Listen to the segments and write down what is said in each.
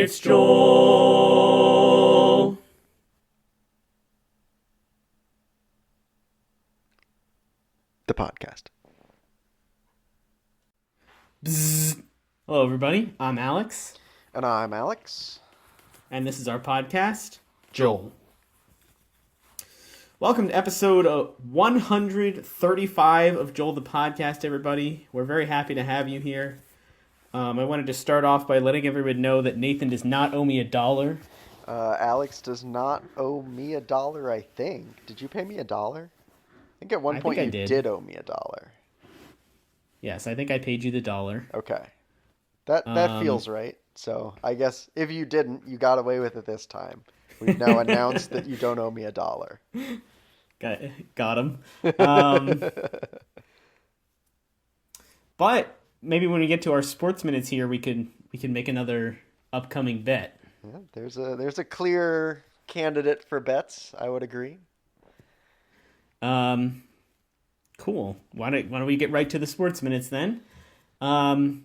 It's Joel. The podcast. Bzzz. Hello, everybody. I'm Alex, And I'm Alex. and this is our podcast, Joel. Welcome to episode 135 of Joel the Podcast, everybody. We're very happy to have you here. I wanted to start off by letting everyone know that Nathan does not owe me $1. Alex does not owe me $1, I think. Did you pay me $1? I think at one I point think I you did. did owe me $1. Yes, I think I paid you the $1. Okay. That feels right. So I guess if you didn't, you got away with it this time. We've now announced that you don't owe me $1. Got him. But maybe when we get to our sports minutes here, we can make another upcoming bet. Yeah, there's a clear candidate for bets, I would agree. Cool. Why don't we get right to the sports minutes then? I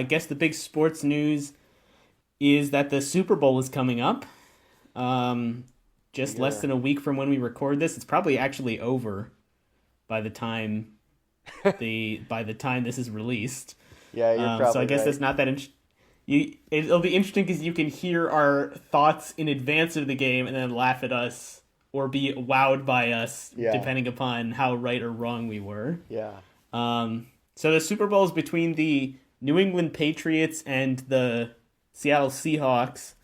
guess the big sports news is that the Super Bowl is coming up. Just less than a week from when we record this. It's probably actually over by the time this is released. Yeah, you're probably So I guess right. that's not that interesting. It'll be interesting because you can hear our thoughts in advance of the game and then laugh at us or be wowed by us, depending upon how right or wrong we were. Yeah. So the Super Bowl is between the New England Patriots and the Seattle Seahawks.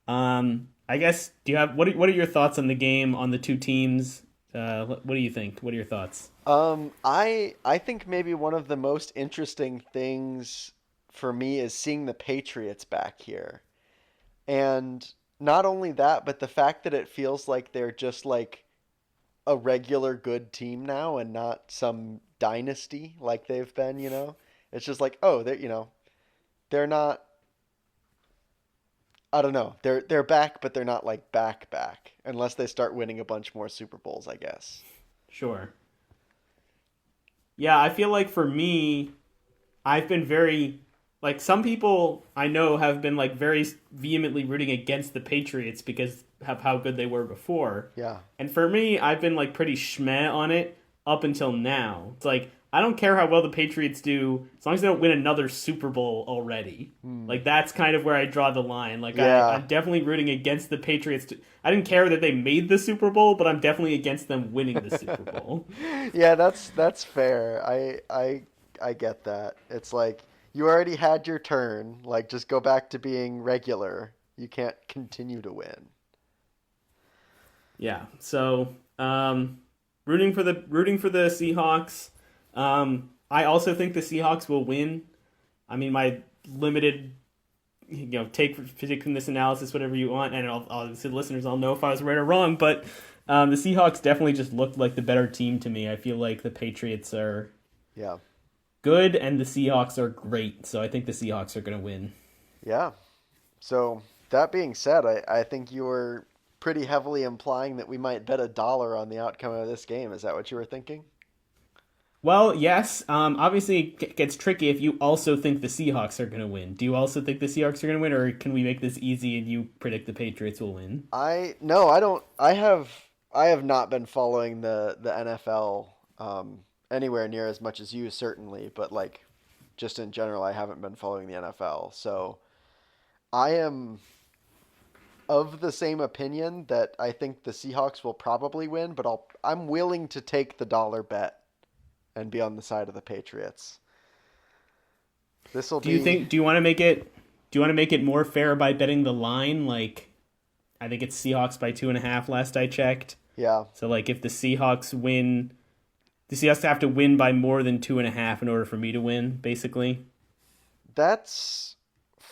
I guess, what are your thoughts on the game, on the two teams? What do you think? What are your thoughts? I think maybe one of the most interesting things for me is seeing the Patriots back here. And not only that, but the fact that it feels like they're just like a regular good team now and not some dynasty like they've been, you know? It's just like, oh, they're not, I don't know. They're back, but they're not like back unless they start winning a bunch more Super Bowls, I guess. Sure. Yeah, I feel like for me, I've been very, like, some people I know have been like very vehemently rooting against the Patriots because of how good they were before. Yeah. And for me, I've been like pretty schmeh on it up until now. It's like, I don't care how well the Patriots do as long as they don't win another Super Bowl already. Like, that's kind of where I draw the line. Like, Yeah. I'm definitely rooting against the Patriots. I didn't care that they made the Super Bowl, but I'm definitely against them winning the Super Bowl. Yeah, that's fair. I get that. It's like you already had your turn. Like just go back to being regular. You can't continue to win. Yeah. So, rooting for the Seahawks. I also think the Seahawks will win. I mean, my limited, take from this analysis whatever you want, and obviously the listeners all know if I was right or wrong. But the Seahawks definitely just looked like the better team to me. I feel like the Patriots are Yeah. good and the Seahawks are great. So I think the Seahawks are going to win. Yeah. So that being said, I think you were pretty heavily implying that we might bet $1 on the outcome of this game. Is that what you were thinking? Well, yes. Obviously, it gets tricky if you also think the Seahawks are going to win. Do you also think the Seahawks are going to win, or can we make this easy and you predict the Patriots will win? No, I don't. I have not been following the NFL anywhere near as much as you, certainly, but like just in general, I haven't been following the NFL. So I am of the same opinion that I think the Seahawks will probably win, but I'm willing to take the dollar bet and be on the side of the Patriots. This will be. Do you want to make it more fair by betting the line? Like, I think it's Seahawks by 2.5 last I checked. Yeah. So like, if the Seahawks win, the Seahawks have to win by more than 2.5 in order for me to win, basically. That's.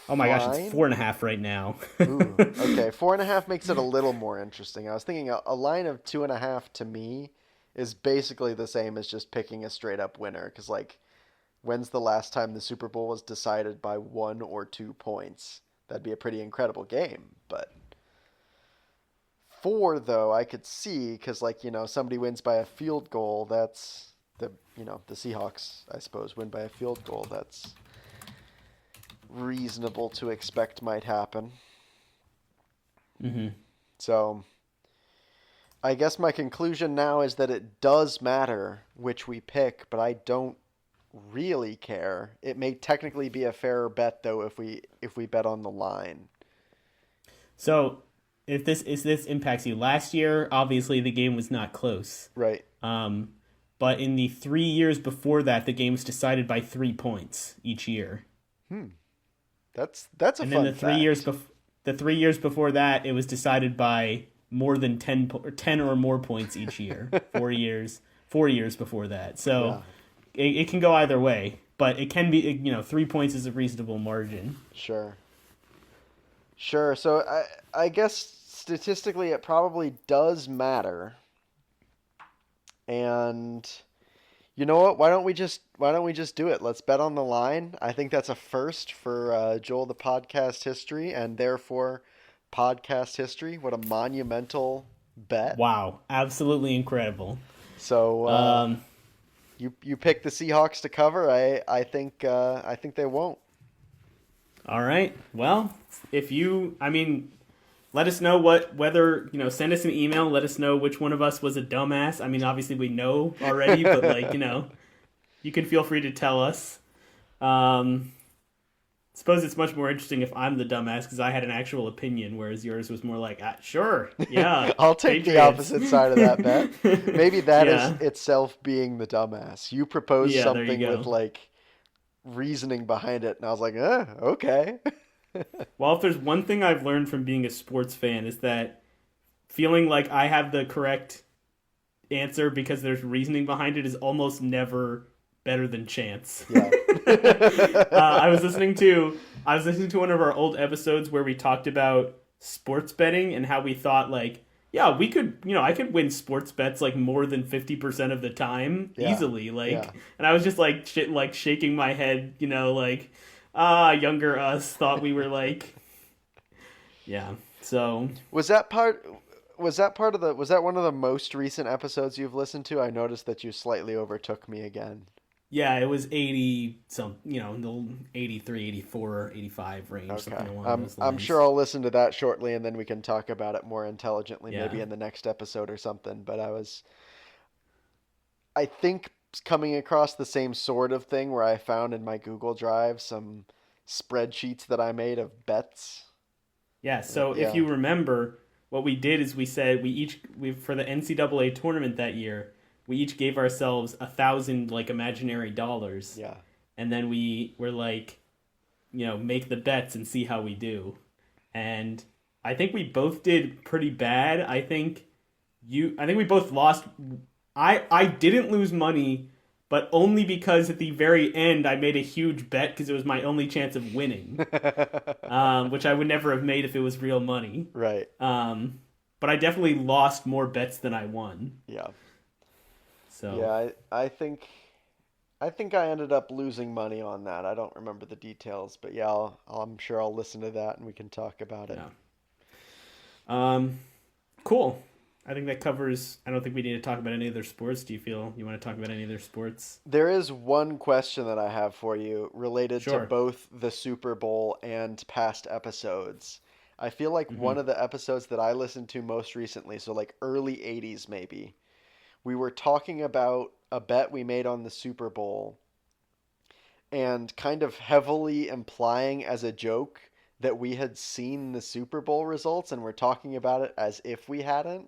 Oh my gosh, fine. it's 4.5 right now. Ooh, okay, 4.5 makes it a little more interesting. I was thinking a line of 2.5 to me is basically the same as just picking a straight up winner. Because like, when's the last time the Super Bowl was decided by 1 or 2 points? That'd be a pretty incredible game. But 4 though, I could see because like somebody wins by a field goal. That's the Seahawks, I suppose, win by a field goal. That's reasonable to expect might happen. Mm-hmm. So I guess my conclusion now is that it does matter which we pick, but I don't really care. It may technically be a fairer bet though if we bet on the line. So if this impacts you, last year obviously the game was not close. Right. But in the 3 years before that, the game was decided by 3 points each year. That's a And fun then fact. the 3 years before that, it was decided by more than 10 or more points each year. 4 years before that. So it can go either way, but it can be 3 points is a reasonable margin. Sure. Sure. So I guess statistically it probably does matter. And you know what? Why don't we just do it? Let's bet on the line. I think that's a first for Joel the podcast history, and therefore podcast history. What a monumental bet. Wow, absolutely incredible. So Um, you pick the Seahawks to cover. I think they won't. all right. Well, let us know whether, send us an email, let us know which one of us was a dumbass. I mean, obviously we know already, but you can feel free to tell us. Suppose it's much more interesting if I'm the dumbass because I had an actual opinion, whereas yours was more like, sure, yeah. I'll take the Patriots." opposite side of that bet. Maybe that Yeah. is itself being the dumbass. You proposed Yeah, there you something go. with like reasoning behind it, and I was like, okay. Well, if there's one thing I've learned from being a sports fan is that feeling like I have the correct answer because there's reasoning behind it is almost never better than chance. Yeah. I was listening to one of our old episodes where we talked about sports betting and how we thought we could, I could win sports bets like more than 50% of the time Yeah. easily. Yeah. And I was just shaking my head, younger us thought we were yeah. So Was that one of the most recent episodes you've listened to? I noticed that you slightly overtook me again. yeah, it was 80 in the 83, 84, 85 range, something Okay. along those I'm lines. sure I'll listen to that shortly, and then we can talk about it more intelligently, Yeah. maybe in the next episode or something. But I think, coming across the same sort of thing where I found in my Google Drive some spreadsheets that I made of bets. Yeah, so Yeah. if you remember, what we did is we said we for the NCAA tournament that year, we each gave ourselves 1,000 imaginary dollars, Yeah. and then we were make the bets and see how we do. And I think we both did pretty bad. I think we both lost. I didn't lose money, but only because at the very end I made a huge bet because it was my only chance of winning, which I would never have made if it was real money. Right. But I definitely lost more bets than I won. Yeah. So Yeah, I think I ended up losing money on that. I don't remember the details, but yeah, I'm sure I'll listen to that and we can talk about it. yeah. Cool. I think that covers. I don't think we need to talk about any other sports. Do you feel you want to talk about any other sports? There is one question that I have for you related to Sure. both the Super Bowl and past episodes. I feel like one of the episodes that I listened to most recently, so like early 80s maybe, we were talking about a bet we made on the Super Bowl and kind of heavily implying as a joke that we had seen the Super Bowl results and we're talking about it as if we hadn't.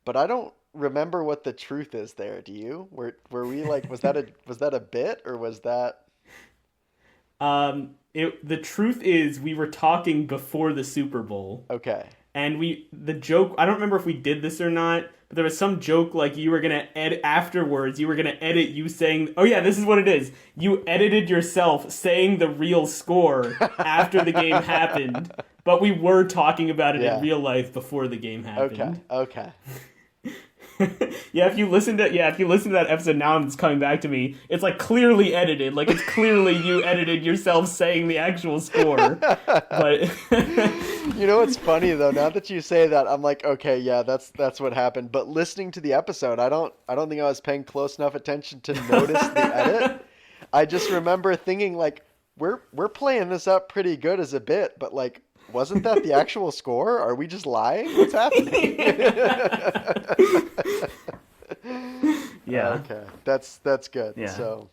But I don't remember what the truth is there. Do you? Were we like, was that a bit, or was that? The truth is we were talking before the Super Bowl. Okay. And the joke, I don't remember if we did this or not, but there was some joke like you were going to edit afterwards, you were going to edit you saying, oh yeah, this is what it is. You edited yourself saying the real score after the game happened, but we were talking about it Yeah. in real life before the game happened. Okay. If you listen to that episode now and it's coming back to me, it's like clearly edited. Like it's clearly you edited yourself saying the actual score. But You know what's funny though? Now that you say that, I'm like, okay, yeah, that's what happened. But listening to the episode, I don't think I was paying close enough attention to notice the edit. I just remember thinking like, we're playing this up pretty good as a bit, but like, wasn't that the actual score? Are we just lying? What's happening? Yeah. Okay, that's good. Yeah. So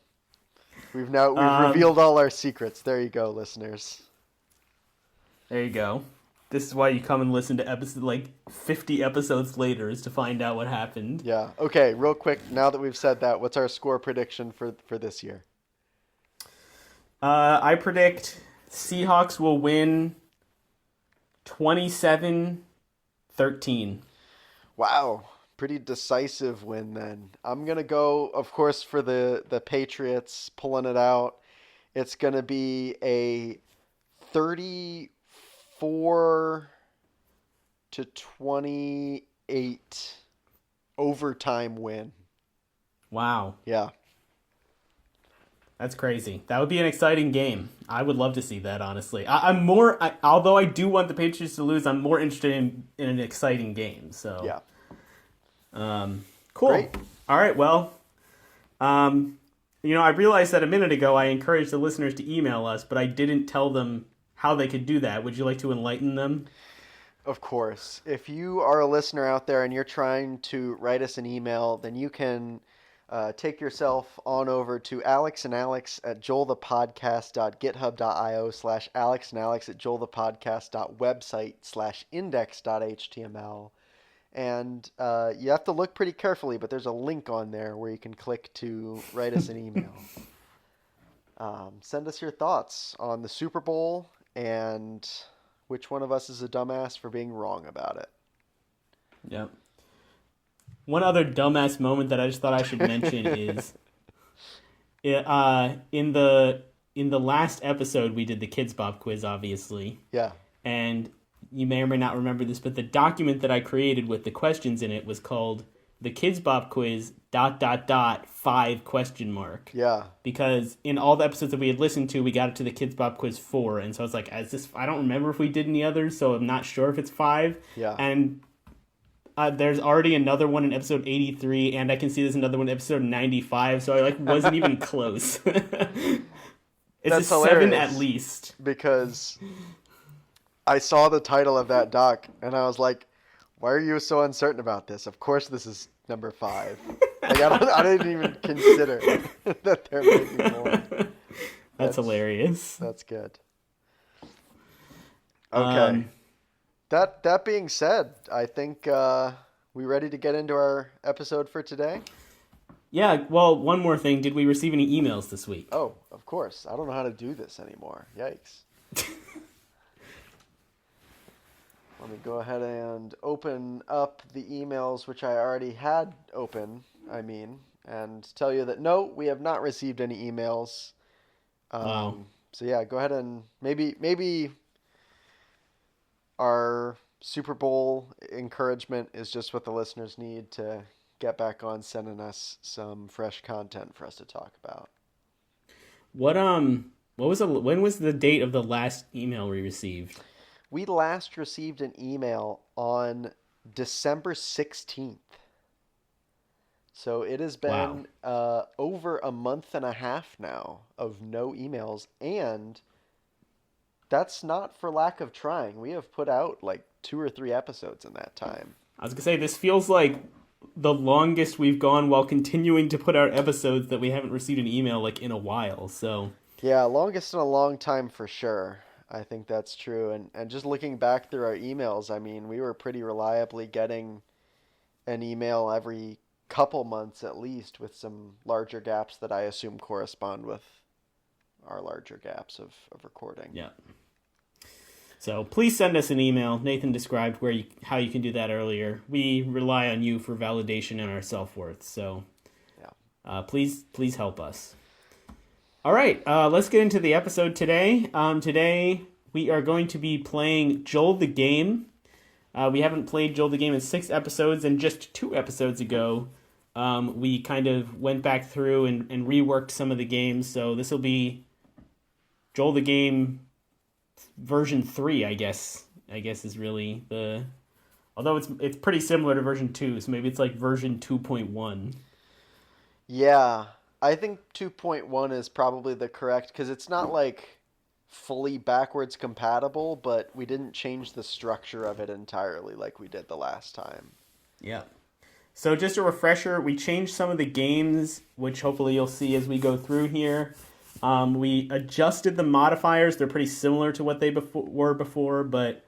we've Um, revealed all our secrets. There you go, listeners. there you go. This is why you come and listen to episode like 50 episodes later is to find out what happened. Yeah. Okay, real quick, now that we've said that, what's our score prediction for this year? I predict Seahawks will win 27-13. Wow, pretty decisive win then. I'm gonna go, of course, for the Patriots pulling it out. It's gonna be a 34-28 overtime win. Wow. Yeah. That's crazy. That would be an exciting game. I would love to see that, honestly. Although I do want the Patriots to lose, I'm more interested in an exciting game. So, Yeah. Cool. Great. All right. Well, I realized that a minute ago I encouraged the listeners to email us, but I didn't tell them how they could do that. Would you like to enlighten them? Of course. If you are a listener out there and you're trying to write us an email, then you can take yourself on over to alexandalex@joelthepodcast.gethub.io/alexandalex@joelthepodcast.website/index.html. And you have to look pretty carefully, but there's a link on there where you can click to write us an email. Send us your thoughts on the Super Bowl and which one of us is a dumbass for being wrong about it. Yep. One other dumbass moment that I just thought I should mention is in the last episode we did the Kids Bop quiz, obviously. Yeah. And you may or may not remember this, but the document that I created with the questions in it was called the Kids Bop quiz ... 5 ? Yeah. Because in all the episodes that we had listened to, we got it to the Kids Bop quiz 4, and so I was like, I don't remember if we did any others, so I'm not sure if it's 5. Yeah. And there's already another one in episode 83, and I can see there's another one in episode 95, so I wasn't even close. It's That's a 7 hilarious. at least. Because I saw the title of that doc and I was like, why are you so uncertain about this? Of course this is number 5. Like I didn't even consider that there may be more. That's hilarious. That's good. Okay. That being said, I think we ready to get into our episode for today? Yeah, well, one more thing. Did we receive any emails this week? Oh, of course. I don't know how to do this anymore. Yikes. Let me go ahead and open up the emails, which I already had open, and tell you that no, we have not received any emails. Wow. So yeah, go ahead and maybe our Super Bowl encouragement is just what the listeners need to get back on sending us some fresh content for us to talk about. When was the date of the last email we received? We last received an email on December 16th. So it has been over a month and a half now of no emails, and that's not for lack of trying. We have put out like 2 or 3 episodes in that time. I was going to say, this feels like the longest we've gone while continuing to put out episodes that we haven't received an email like in a while, so... Yeah, longest in a long time for sure. I think that's true. And just looking back through our emails, we were pretty reliably getting an email every couple months at least, with some larger gaps that I assume correspond with our larger gaps of recording. Yeah. So please send us an email. Nathan described how you can do that earlier. We rely on you for validation and our self-worth. So please help us. All right, let's get into the episode today. Today we are going to be playing Joel the Game. We haven't played Joel the Game in 6 episodes, and just 2 episodes ago we kind of went back through and reworked some of the games. So this will be Joel the Game version 3, I guess is really the... Although it's pretty similar to version 2, so maybe it's like version 2.1. Yeah. I think 2.1 is probably the correct because it's not like fully backwards compatible, but we didn't change the structure of it entirely like we did the last time. Yeah. So just a refresher, we changed some of the games, which hopefully you'll see as we go through here. We adjusted the modifiers. They're pretty similar to what they were before, but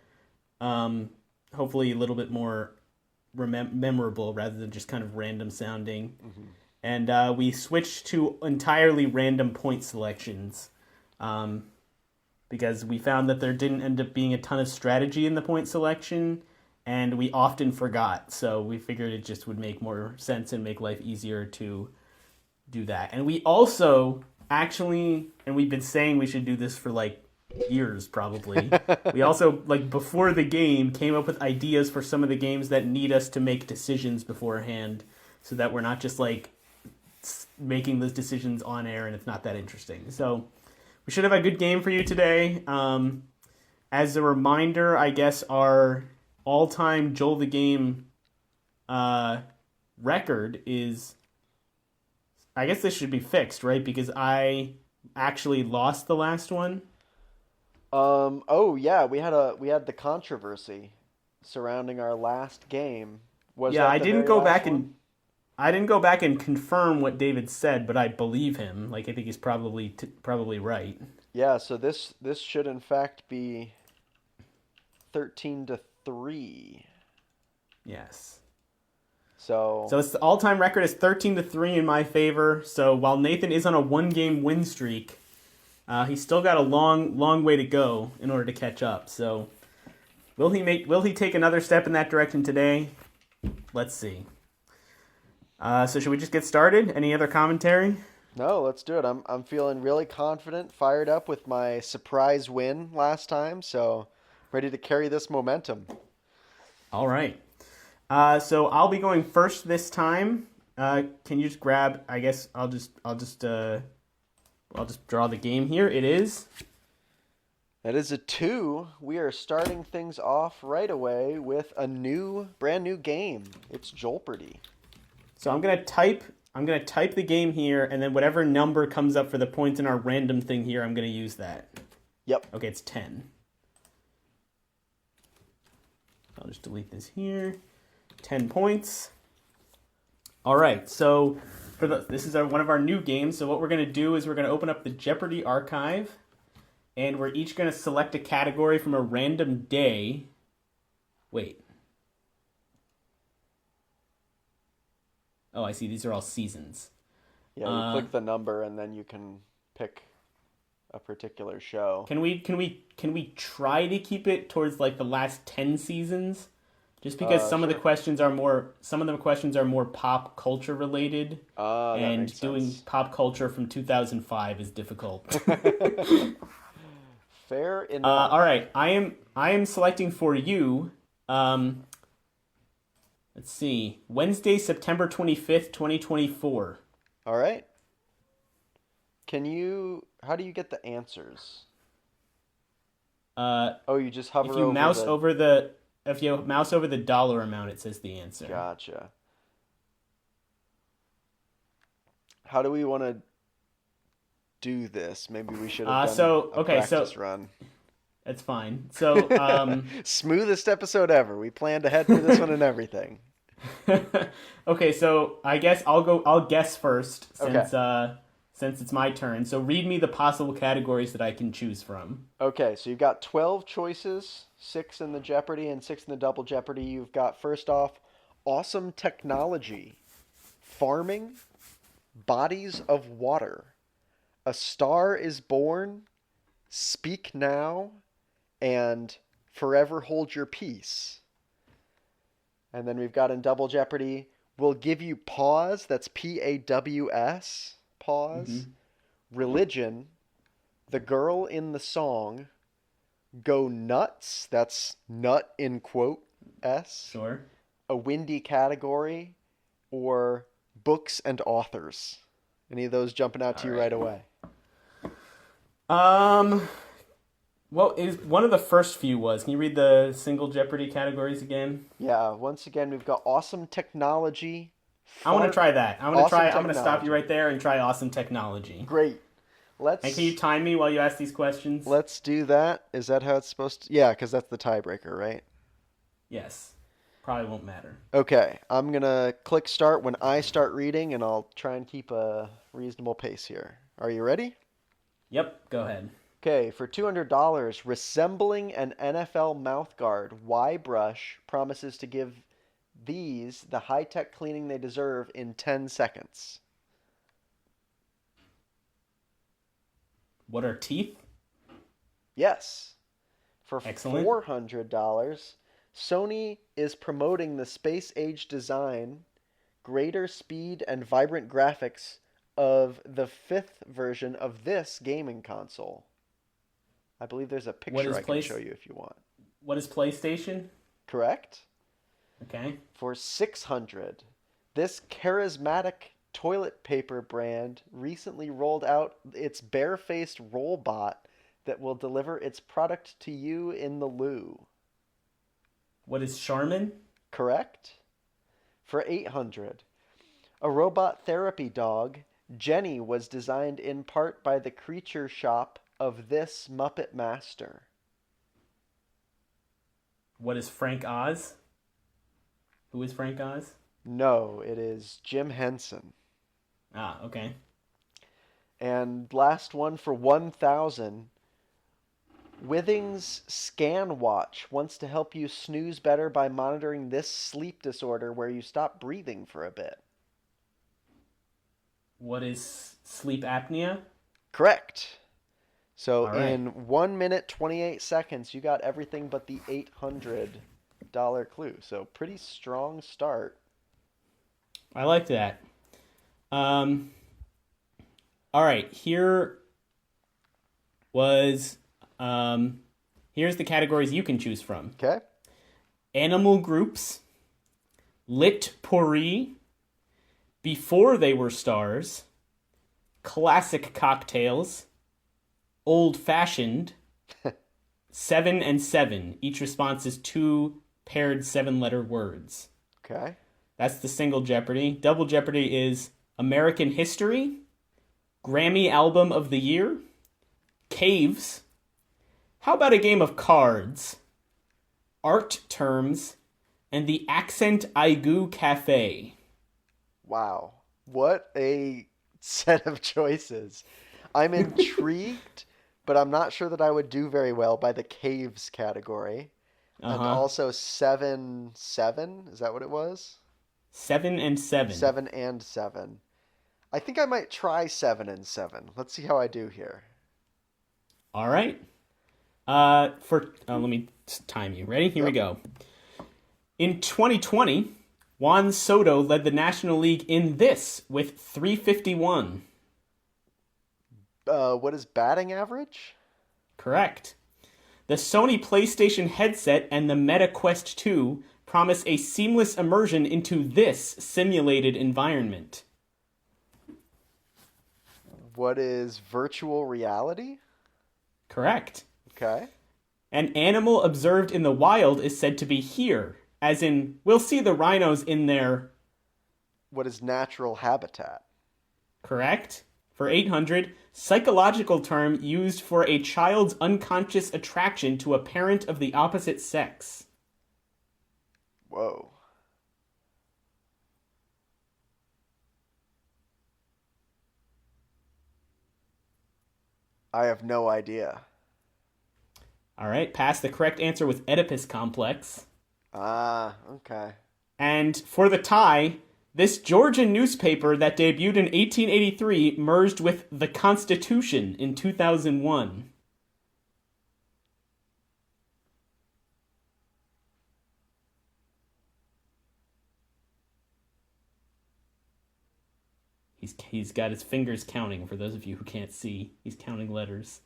hopefully a little bit more memorable rather than just kind of random sounding. Mm-hmm. And we switched to entirely random point selections because we found that there didn't end up being a ton of strategy in the point selection, and we often forgot. So we figured it just would make more sense and make life easier to do that. And we also actually, and we've been saying we should do this for like years probably. We also, like, before the game came up with ideas for some of the games that need us to make decisions beforehand, so that we're not just like making those decisions on air and it's not that interesting. So we should have a good game for you today. As a reminder, I guess our all-time Joel the Game record is, I guess this should be fixed, right? Because I actually lost the last one. Oh yeah, we had the controversy surrounding our last game. Was Yeah, that I the didn't very go last back one? and I didn't go back and confirm what David said, but I believe him. Like, I think he's probably right. Yeah, so this should in fact be 13-3. Yes. So So it's the all-time record is 13-3 in my favor. So while Nathan is on a one-game win streak, he's still got a long way to go in order to catch up. So will he take another step in that direction today? Let's see. So should we just get started? Any other commentary? no, let's do it. I'm feeling really confident, fired up with my surprise win last time, so ready to carry this momentum. All right. So I'll be going first this time. Can you just grab? I guess I'll just draw the game here. It is. That is a 2. We are starting things off right away with a brand new game. It's Jeopardy. So I'm gonna type the game here, and then whatever number comes up for the points in our random thing here, I'm gonna use that. Yep. Okay, it's 10. I'll just delete this here. 10 points. All right, so this is one of our new games. So what we're gonna do is we're gonna open up the Jeopardy archive, and we're each gonna select a category from a random day. Wait. Oh, I see. These are all seasons. Yeah, you click the number and then you can pick a particular show. Can we try to keep it towards like the last 10 seasons? Just because some of the Sure. questions are more pop culture related, That and makes doing sense. pop culture from 2005 is difficult. Fair enough. All right, I am selecting for you. Let's see, Wednesday, September 25th, 2024. All right. How do you get the answers? Oh, you just hover If you over mouse the... over the if you mouse over the dollar amount, it says the answer. Gotcha. How do we want to do this? Maybe we should have done a practice run. That's fine. So, Smoothest episode ever. We planned ahead for this one and everything. okay, so I guess I'll guess first Okay. Since it's my turn. So read me the possible categories that I can choose from. Okay, so you've got 12 choices, 6 in the Jeopardy and 6 in the Double Jeopardy. You've got, first off, awesome technology, farming, bodies of water, a star is born, speak now, and forever hold your peace. And then we've got in Double Jeopardy, we'll give you pause, that's Paws, pause, religion, the girl in the song, go nuts, that's nut in quote S, Sure. a windy category, or books and authors. Any of those jumping out to you right away? Well, is one of the first few was. Can you read the single Jeopardy categories again? Yeah, once again, we've got awesome technology, I want to Fart. try that. Awesome I'm gonna stop technology. you right there and try awesome technology. Great. And can you time me while you ask these questions? Let's do that. Is that how it's supposed to? Yeah, because that's the tiebreaker, right? Yes. Probably won't matter. Okay, I'm gonna click start when I start reading, and I'll try and keep a reasonable pace here. Are you ready? Yep, go ahead. Okay, for $200, resembling an NFL mouthguard, Y-Brush promises to give these the high-tech cleaning they deserve in 10 seconds. What are teeth? Yes. For Excellent. $400, Sony is promoting the space-age design, greater speed, and vibrant graphics of the fifth version of this gaming console. I believe there's a What picture is I can show you if you want. What is PlayStation? Correct? Okay. For 600, this charismatic toilet paper brand recently rolled out its barefaced robot that will deliver its product to you in the loo. What is Charmin? Correct? For 800, a robot therapy dog, Jenny was designed in part by the creature shop of this Muppet Master. What is Frank Oz? Who is Frank Oz? No, it is Jim Henson. Ah, okay. And last one for 1,000. Withings Scan Watch wants to help you snooze better by monitoring this sleep disorder where you stop breathing for a bit. What is sleep apnea? Correct. So All right. in 1 minute 28 seconds, you got everything but the $800 clue. So pretty strong start. I like that. All right. Here's the categories you can choose from: Okay? animal groups, lit pourri, before they were stars, classic cocktails, old fashioned, 7 and 7. Each response is 2 paired 7-letter words. Okay. That's the single Jeopardy. Double Jeopardy is American history, Grammy album of the year, caves. How about a game of cards, art terms, and the Accent Aigu Cafe? Wow. What a set of choices. I'm intrigued, but I'm not sure that I would do very well by the caves category. And also 7, 7, is that what it was? 7 and 7. 7 and 7. I think I might try 7 and 7. Let's see how I do here. All right. Let me time you. Ready? Here we go. In 2020, Juan Soto led the National League in this with 351. What is batting average? Correct. The Sony PlayStation headset and the Meta Quest 2 promise a seamless immersion into this simulated environment. What is virtual reality? Correct. Okay. An animal observed in the wild is said to be here, as in, we'll see the rhinos in their... What is natural habitat? Correct. For 800, psychological term used for a child's unconscious attraction to a parent of the opposite sex. Whoa. I have no idea. All right, pass. The correct answer was Oedipus complex. Ah, okay. And for the tie, this Georgian newspaper that debuted in 1883 merged with The Constitution in 2001. He's got his fingers counting. For those of you who can't see, he's counting letters.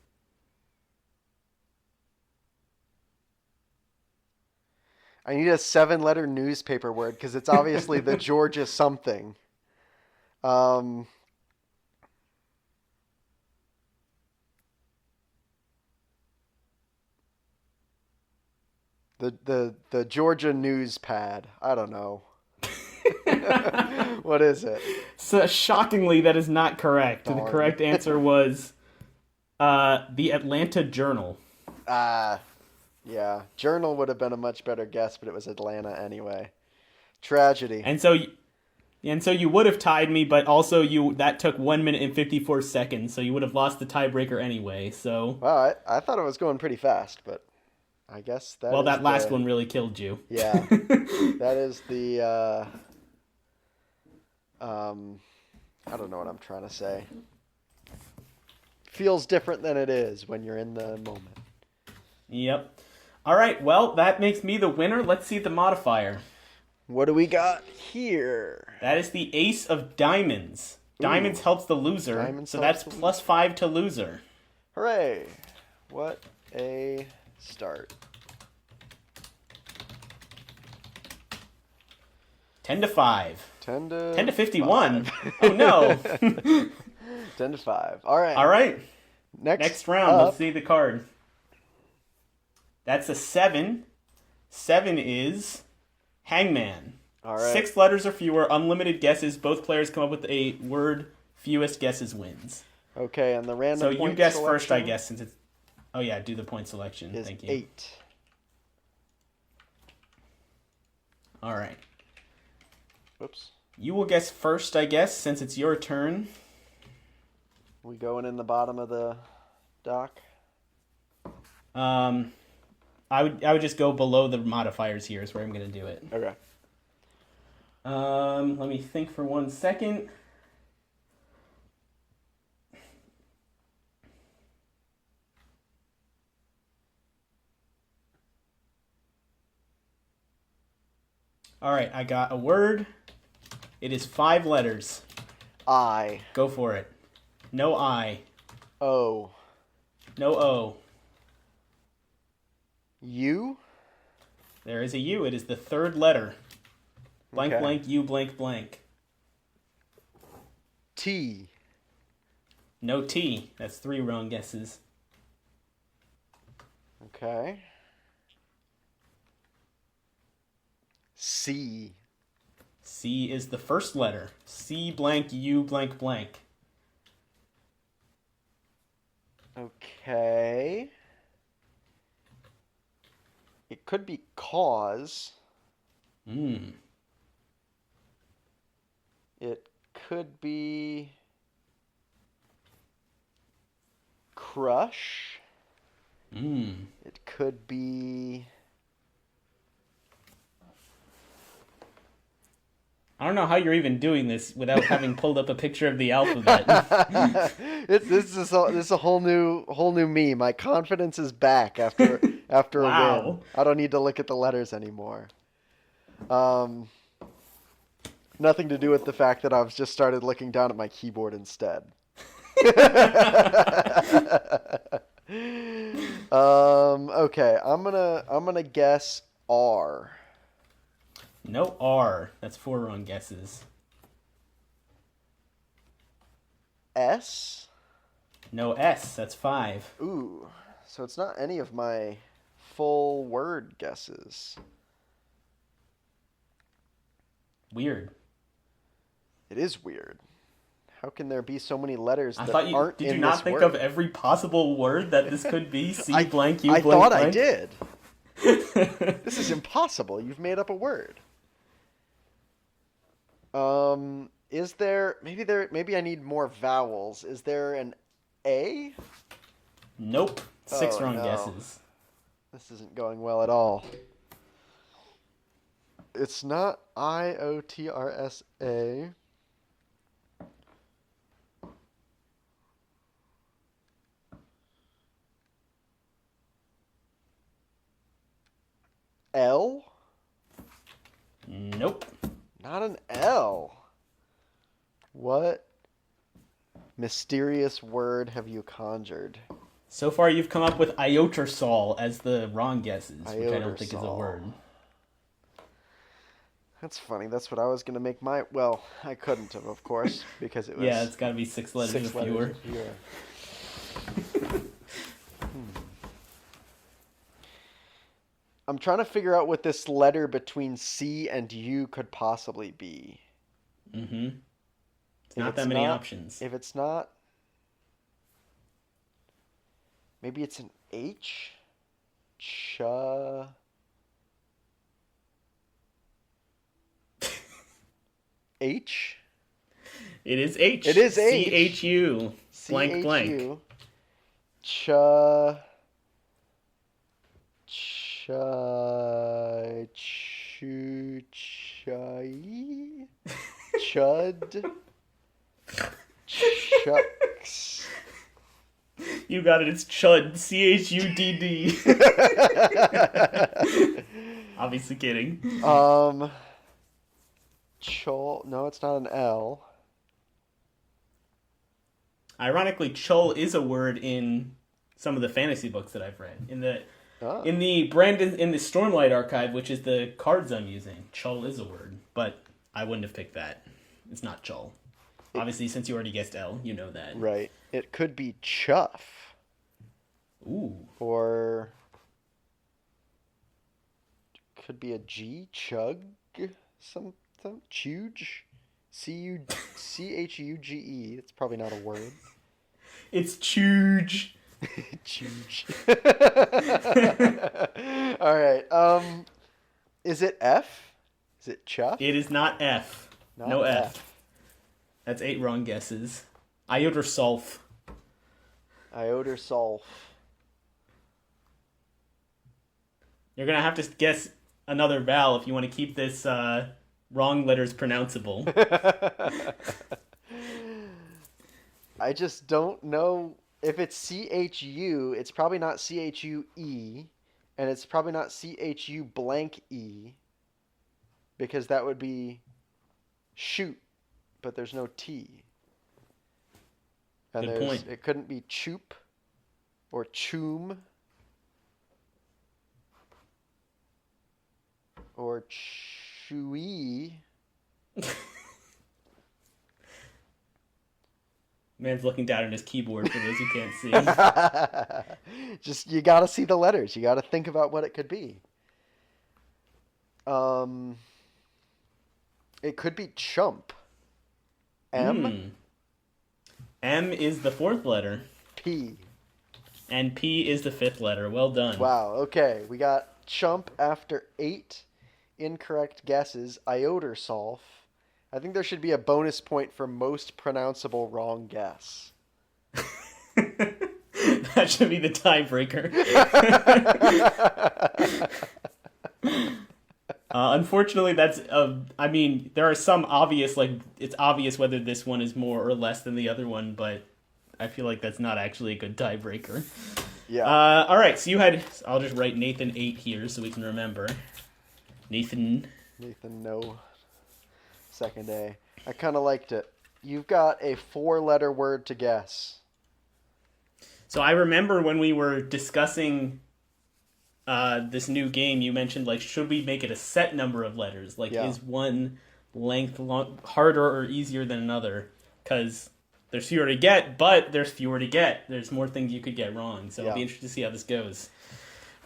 I need a 7-letter newspaper word because it's obviously the Georgia something. Um, the Georgia news pad. I don't know. What is it? So shockingly, that is not correct. The Darn. correct answer was the Atlanta Journal. Ah, yeah. Journal would have been a much better guess, but it was Atlanta anyway. Tragedy. And so you would have tied me, but also that took 1 minute and 54 seconds, so you would have lost the tiebreaker anyway. So Wow, I thought it was going pretty fast, but I guess that well, is that last the- one really killed you. Yeah. That is the I don't know what I'm trying to say. Feels different than it is when you're in the moment. Yep. All right. Well, that makes me the winner. Let's see the modifier. What do we got here? That is the Ace of Diamonds. Diamonds Ooh. helps the loser, Diamonds so helps that's the +5 to loser. Hooray! What a start. 10 to 5. 10 to 10 to 51. 5. Oh no. 10 to 5. All right. All right. Next Next round. up, Let's see the card. That's a 7. 7 is Hangman. All right. 6 letters or fewer, unlimited guesses. Both players come up with a word. Fewest guesses wins. Okay, and the random So you point guess first, I selection guess, since it's. Oh yeah, do the point selection. is Thank you. 8. All right. Whoops. You will guess first, I guess, since it's your turn. We going in the bottom of the dock? I would just go below the modifiers here is where I'm gonna do it. Okay. Let me think for 1 second. All right, I got a word. It is 5 letters. I. Go for it. No I. O. No O. U. There is a U. It is the 3rd letter. Blank, Okay. blank, U, blank, blank. T. No T. That's 3 wrong guesses. Okay. C. C is the 1st letter. C blank, U blank, blank. Okay. It could be cause. Hmm. It could be crush. Hmm. It could be I don't know how you're even doing this without having pulled up a picture of the alphabet. this is a whole new me. My confidence is back after a win. Wow. I don't need to look at the letters anymore. Nothing to do with the fact that I've just started looking down at my keyboard instead. Okay, I'm gonna guess R. No R. That's 4 wrong guesses. S. No S. That's 5. Ooh, so it's not any of my full word guesses. Weird. It is weird. How can there be so many letters I that thought you aren't did in you not this think word? of every possible word that this could be? C I- blank, U I blank, thought I blank? did. This is impossible. You've made up a word. Is there maybe I need more vowels. Is there an A? Nope. 6 Oh, wrong no. guesses. This isn't going well at all. It's not IOTRSA. L? Nope. Not an L. What mysterious word have you conjured? So far, you've come up with iotersol as the wrong guesses, which I don't think is a Iotersol. word. That's funny. That's what I was gonna make my. Well, I couldn't have, of course, because it was Yeah, it's got to be 6 letters 6 or letters fewer. or fewer. I'm trying to figure out what this letter between C and U could possibly be. Mm-hmm. It's If not it's that many not, options. if it's not, maybe it's an H. Cha. H. It is H. It is H. CHU. C Blank H blank. U. Cha. Cha. Chu. Chai. Chud. Chucks. You got it. It's Chud. CHUDD. Obviously kidding. Chol. No, it's not an L. Ironically, Chul is a word in some of the fantasy books that I've read. Oh. In the Stormlight archive, which is the cards I'm using, Chul is a word, but I wouldn't have picked that. It's not Chul. Obviously, since you already guessed L, you know that. Right. It could be chuff. Ooh. Or could be a G, chug, something, chuge, Chuge. It's probably not a word. It's Chuge. Chuge. All right. Is it F? Is it chuff? It is not F. Not No F. That's 8 wrong guesses. Iota sulf. Iota sulf. You're gonna have to guess another vowel if you want to keep this wrong letters pronounceable. I just don't know if it's CHU. It's probably not CHUE, and it's probably not CHU blank E, because that would be shoot, but there's no T. And Good point. It couldn't be choop or choom or chewy. Man's looking down at his keyboard for those who can't see. Just you gotta see the letters. You gotta think about what it could be. It could be chump. M. M is the 4th letter. P. And P is the 5th letter. Well done. Wow. Okay, we got chump after 8 incorrect guesses. Iodersolf. I think there should be a bonus point for most pronounceable wrong guess. That should be the tiebreaker. Unfortunately, I mean, there are some obvious, like, it's obvious whether this one is more or less than the other one, but I feel like that's not actually a good tiebreaker. Yeah. All right, so I'll just write Nathan 8 here so we can remember. Nathan, no. Second A. I kind of liked it. You've got a 4-letter word to guess. So I remember when we were discussing this new game, you mentioned, like, should we make it a set number of letters? Like, is one length harder or easier than another? Because there's fewer to get, but there's fewer to get. There's more things you could get wrong. So I'll be interested to see how this goes.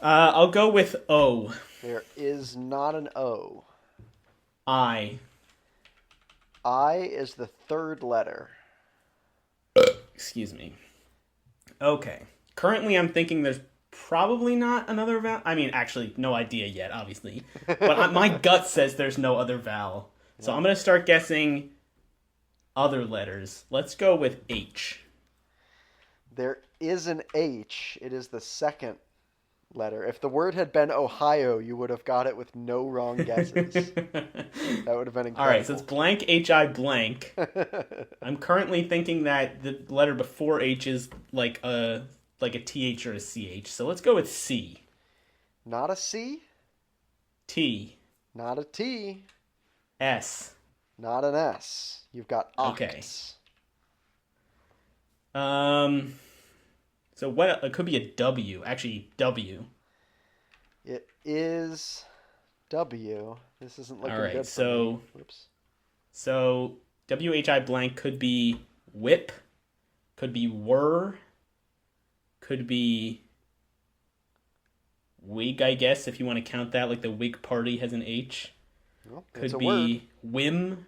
I'll go with O. There is not an O. I. I is the 3rd letter. Excuse me. Okay. Currently, I'm thinking there's probably not another vowel. I mean, actually, no idea yet, obviously. But my gut says there's no other vowel. So I'm going to start guessing other letters. Let's go with H. There is an H. It is the 2nd letter. If the word had been Ohio, you would have got it with no wrong guesses. That would have been incredible. All right, so it's blank H-I blank. I'm currently thinking that the letter before H is like a TH or a CH. So let's go with C. Not a C. T. Not a T. S. Not an S. You've got oct. Okay. So what? It could be a W. Actually, W. It is W. This isn't looking All right, good for so me. Whoops. So WHI blank could be whip, could be whir, could be wig, I guess, if you want to count that, like the Whig Party has an H. Well, Could it's a be word. whim.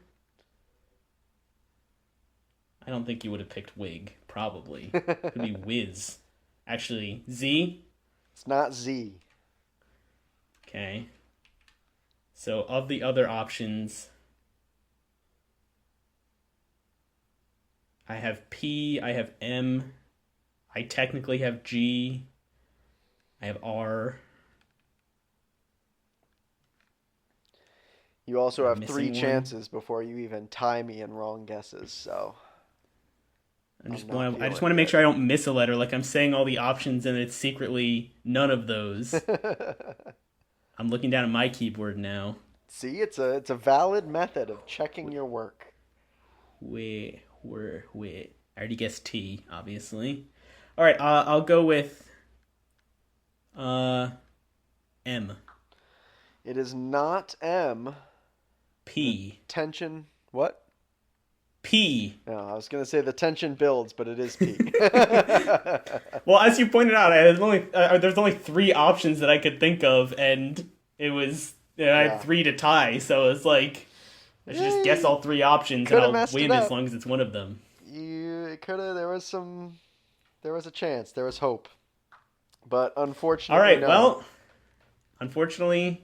I don't think you would have picked Wig, probably. Could be Wiz. Actually, Z? It's not Z. Okay. So, of the other options, I have P, I have M, I technically have G, I have R. You also Am I have three missing one? chances before you even tie me in wrong guesses, so I'm not I just feeling want to make good. sure I don't miss a letter. Like I'm saying all the options and it's secretly none of those. I'm looking down at my keyboard now. See, it's a valid method of checking your work. Wait. I already guessed T, obviously. All right, I'll go with uh M. It is not M. The P. tension. What? P. No, I was gonna say the tension builds, but it is P. Well, as you pointed out, there's only three options that I could think of, and it was I had Yeah. three to tie, so it's like I should just guess all three options and Coulda I'll messed it win as up. long as it's one of them. You could have. There was a chance. There was hope, but All unfortunately, right, no. well, unfortunately,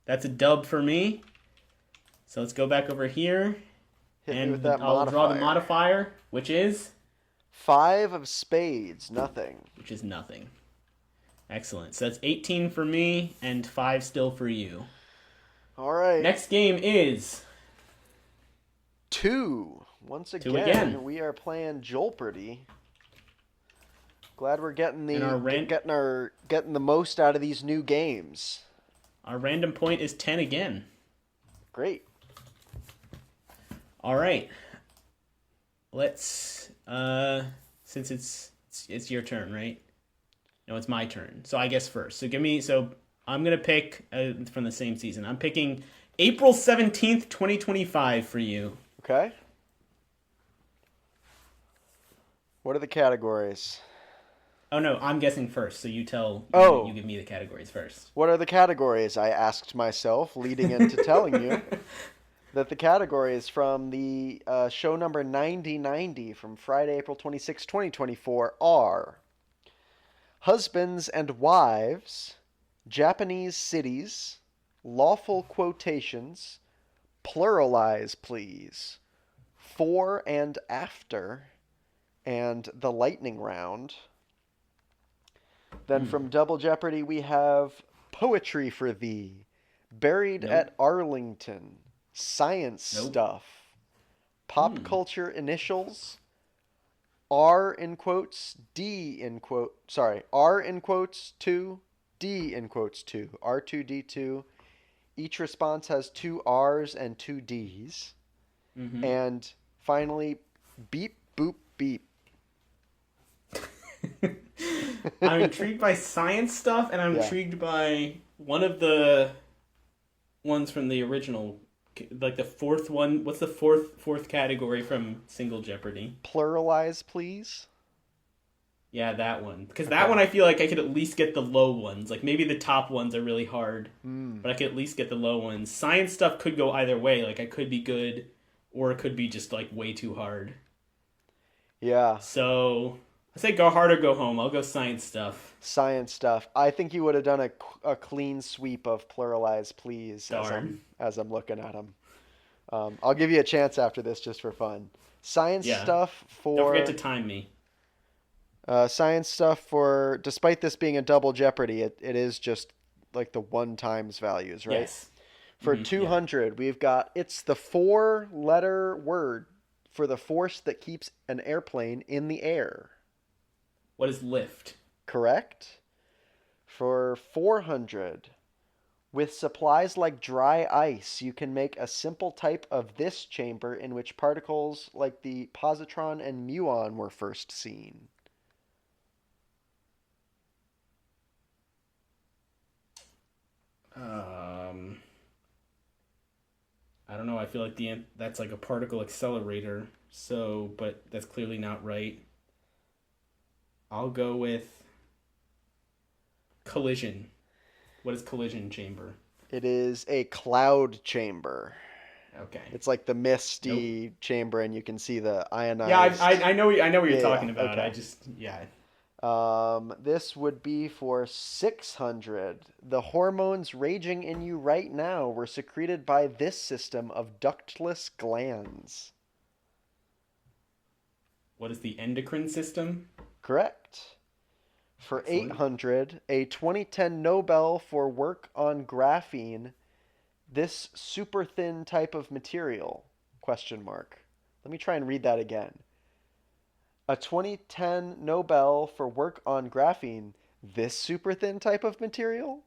that's a dub for me. So let's go back over here, Hit me with and that I'll draw the modifier. modifier, Five of spades, nothing. which is nothing. Excellent. So that's 18 for me and 5 still for you. All right. Next game is Two. Once Two again, again. we are playing Jeopardy. Glad we're getting And our getting the most out of these new games. our random point is 10 again. Great. All right. Let's since it's your turn, right? No, it's my turn. So I guess first. So I'm going to pick from the same season. I'm picking April 17th, 2025 for you. Okay. What are the categories? Oh no, I'm guessing first. So you tell Oh. you give me the categories first. What are the categories? I asked myself, leading into telling you that the categories from the show number 9090 from Friday, April 26, 2024 are Husbands and Wives, Japanese Cities, Lawful Quotations, Pluralize Please, Fore and After, and The Lightning Round. Then from Double Jeopardy, we have Poetry for Thee, Buried Nope. at Arlington, Science Nope. Stuff, Pop Culture Initials, R in quotes, D in quote, sorry, R in quotes 2, D in quotes 2, R2D2. Each response has 2 R's and 2 D's. Mm-hmm. And finally, Beep Boop Beep. I'm intrigued by science stuff, and I'm Yeah. intrigued by one of the ones from the original, like the fourth one. What's the fourth category from Single Jeopardy? Pluralize, please. Yeah, that one. Because that one I feel like I could at least get the low ones. Like maybe the top ones are really hard, but I could at least get the low ones. Science stuff could go either way. Like I could be good, or it could be just like way too hard. Yeah, So I say go hard or go home. I'll go science stuff. science stuff. I think you would have done a clean sweep of Pluralize, please, Darn. as I'm looking at them. I'll give you a chance after this just for fun. Science Yeah. stuff Don't for forget to time me. science stuff for. Despite this being a double Jeopardy, it is just like the one times values, right? Yes. For Mhm, 200, we've got it's the 4-letter word for the force that keeps an airplane in the air. What is lift? Correct? For 400, with supplies like dry ice, you can make a simple type of this chamber in which particles like the positron and muon were first seen. I don't know. I feel like that's like a particle accelerator. So, but that's clearly not right. I'll go with collision. What is collision chamber? It is a cloud chamber. Okay. It's like the Nope. misty chamber, and you can see the Yeah, ionized. I know what you're Yeah, yeah, talking about. I okay. just yeah. This would be for 600. The hormones raging in you right now were secreted by this system of ductless glands. What is the endocrine system? Correct. For Excellent. 800, a 2010 Nobel for work on graphene, this super thin type of material? Question mark. Let me try and read that again. A 2010 Nobel for work on graphene, this super thin type of material?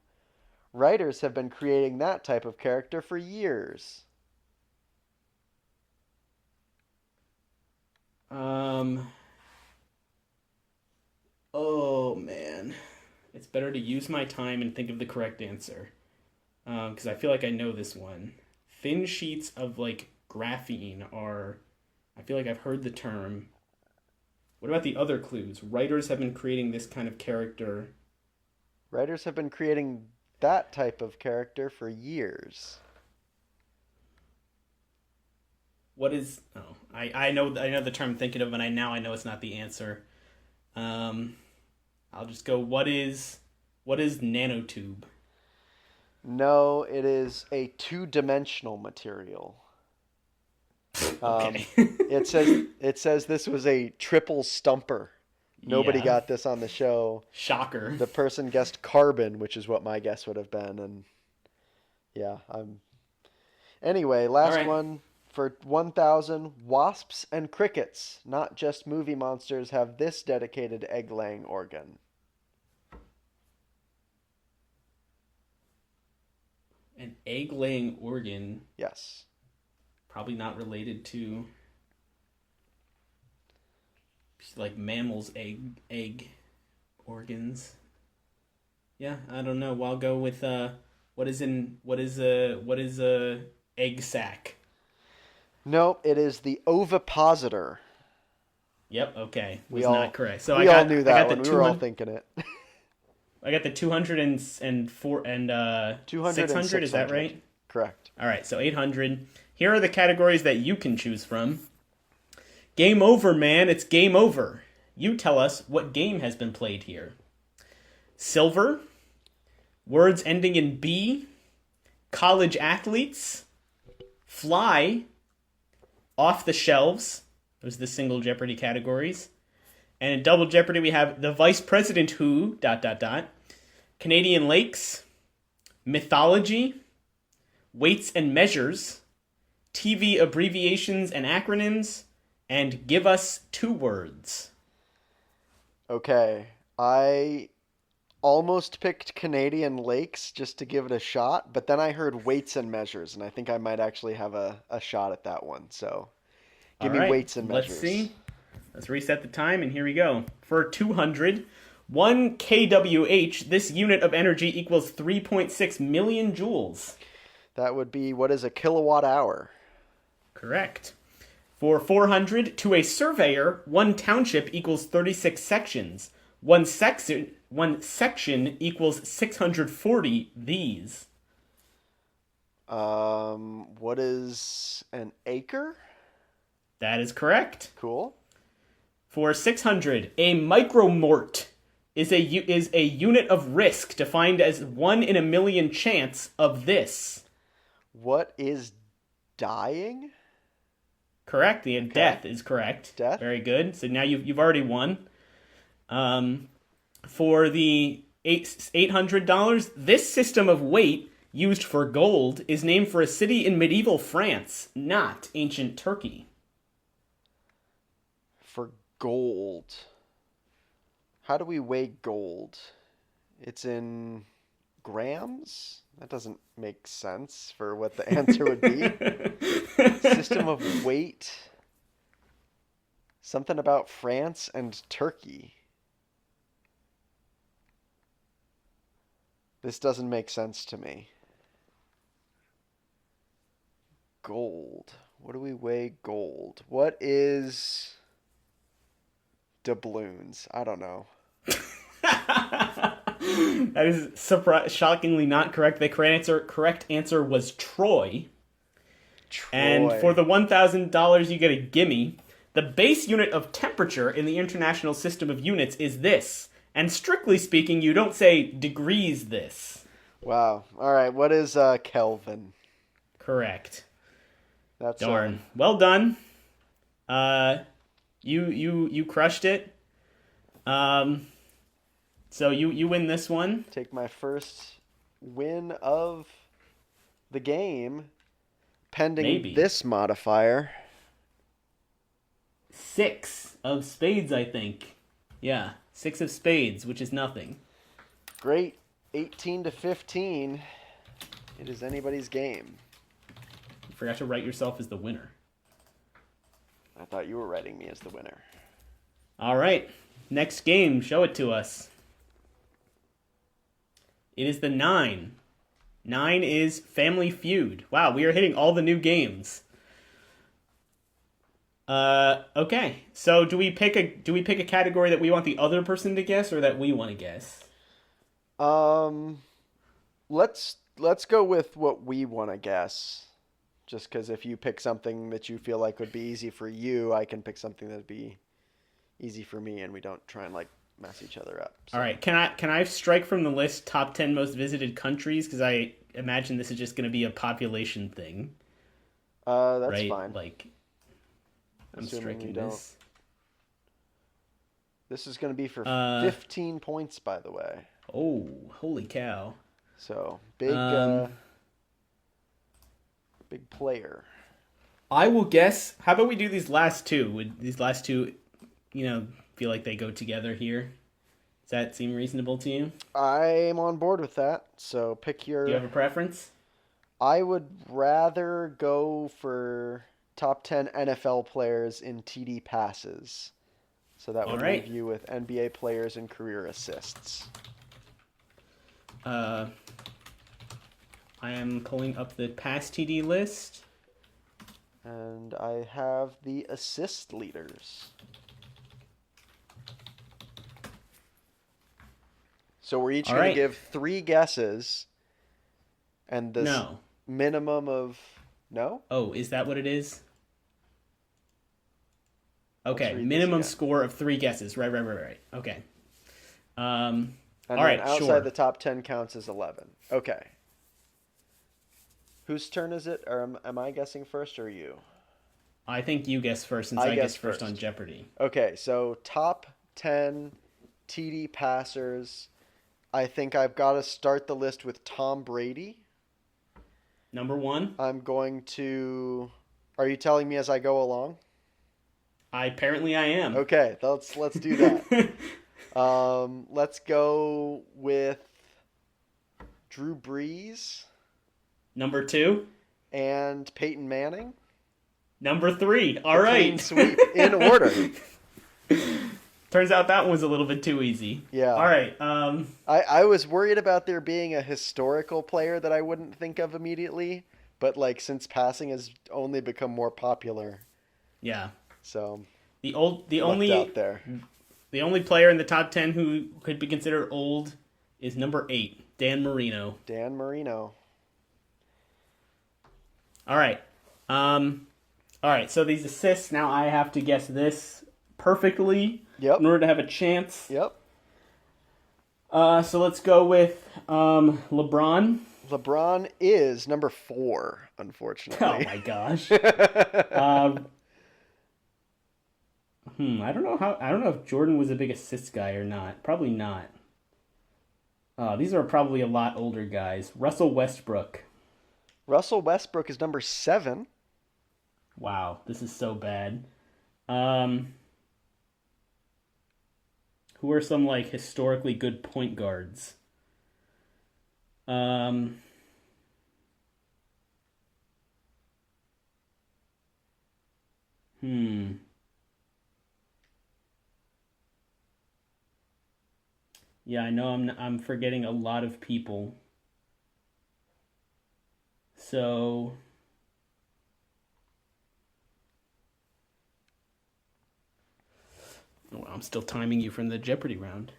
Writers have been creating that type of character for years. Um. Oh man, it's better to use my time and think of the correct answer. Because I feel like I know this one. Thin sheets of like graphene are. I feel like I've heard the term. What about the other clues? Writers have been creating this kind of character. Writers have been creating that type of character for years. What is? Oh, I know the term I'm thinking of, and I know it's not the answer. Um, I'll just go. What is nanotube? No, it is a two-dimensional material. Um, Okay. it says this was a triple stumper. Nobody Yeah. got this on the show. Shocker. The person guessed carbon, which is what my guess would have been, and yeah, I'm. Anyway, All last right. one for 1,000. Wasps and crickets, not just movie monsters, have this dedicated egg-laying organ. An egg laying organ, Yes. probably not related to like mammals' egg organs. Yeah, I don't know. Well, I'll go with what is a egg sac? Nope, it is the ovipositor. Yep. Okay. We Was not all correct. So we all knew I that got the one. We were all 200. thinking it. I got the 204 and 200 and 600. Is that 600. right? Correct. All right. So 800. Here are the categories that you can choose from. Game over, man. It's game over. You tell us what game has been played here. Silver, words ending in B, college athletes, fly, off the shelves. Those are the single Jeopardy categories. And in double Jeopardy, we have the vice president who, dot, dot, dot, Canadian lakes, mythology, weights and measures, TV abbreviations and acronyms, and give us two words. Okay. I almost picked Canadian lakes just to give it a shot, but then I heard weights and measures, and I think I might actually have a shot at that one. So All give me right, weights and let's measures. see. Let's reset the time, and here we go. For 200, 1 kWh, this unit of energy equals 3.6 million joules. That would be what is a kilowatt hour? Correct. For 400, to a surveyor, one township equals 36 sections. One section equals 640 these. What is an acre? That is correct. Cool. For 600, a micromort is a unit of risk defined as 1 in a million chance of this. What is dying? Correct. The Okay. death is correct. Death? Very good. So now you've already won. For the $800, this system of weight used for gold is named for a city in medieval France, not ancient Turkey. For gold. How do we weigh gold? It's in grams? That doesn't make sense for what the answer would be. System of weight. Something about France and Turkey. This doesn't make sense to me. Gold. What do we weigh gold? What is doubloons? I don't know. That is shockingly not correct. The correct answer was Troy. And Troy. for the $1,000, you get a gimme. The base unit of temperature in the International System of Units is this. And strictly speaking, you don't say degrees this. Wow. All right. What is Kelvin? Correct. That's Darn. Well done. You crushed it. So you win this one. take my first win of the game, pending Maybe. this modifier. 6 of spades, I think. Yeah, 6 of spades, which is nothing. Great. 18-15. It is anybody's game. You forgot to write yourself as the winner. I thought you were writing me as the winner. All right, next game. Show it to us. It is the 9. 9 is Family Feud. Wow, we are hitting all the new games. Okay. So do we pick a category that we want the other person to guess or that we want to guess? Let's go with what we want to guess. Just because if you pick something that you feel like would be easy for you, I can pick something that'd be easy for me, and we don't try and like mess each other up. So. All right. Can I strike from the list top 10 most visited countries because I imagine this is just going to be a population thing. That's right? fine. Like I'm Assuming striking you don't. this. This is going to be for 15 points, by the way. Oh, holy cow. So big, big player. I will guess. How about we do these last two? Would these last two, feel like they go together here? Does that seem reasonable to you? I'm on board with that. So pick your. Do you have a preference? I would rather go for top 10 NFL players in TD passes. So that would leave you with NBA players and career assists. I am pulling up the pass TD list. And I have the assist leaders. So we're each going to give 3 guesses. And this minimum of... No? Oh, is that what it is? Okay, minimum score of 3 guesses. Right. Okay. And all right, outside the top 10 counts as 11. Okay. Whose turn is it? Or am I guessing first or you? I think you guess first since I guessed first on Jeopardy. Okay, so top 10 TD passers. I think I've got to start the list with Tom Brady. Number 1. I'm going to... Are you telling me as I go along? Apparently I am. Okay, let's do that. Let's go with Drew Brees. Number 2. And Peyton Manning. Number 3. All right. Clean sweep in order. Turns out that one was a little bit too easy. Yeah. All right. I was worried about there being a historical player that I wouldn't think of immediately, but like since passing has only become more popular. Yeah. So the only out there. The only player in the top 10 who could be considered old is number 8, Dan Marino. Dan Marino. All right. All right, so these assists, now I have to guess this perfectly in order to have a chance. Yep. So let's go with LeBron. LeBron is number 4, unfortunately. Oh my gosh. I don't know if Jordan was a big assist guy or not. Probably not. These are probably a lot older guys. Russell Westbrook. Russell Westbrook is number 7. Wow, this is so bad. Who are some like historically good point guards? Yeah, I know I'm forgetting a lot of people. So well, I'm still timing you from the Jeopardy round.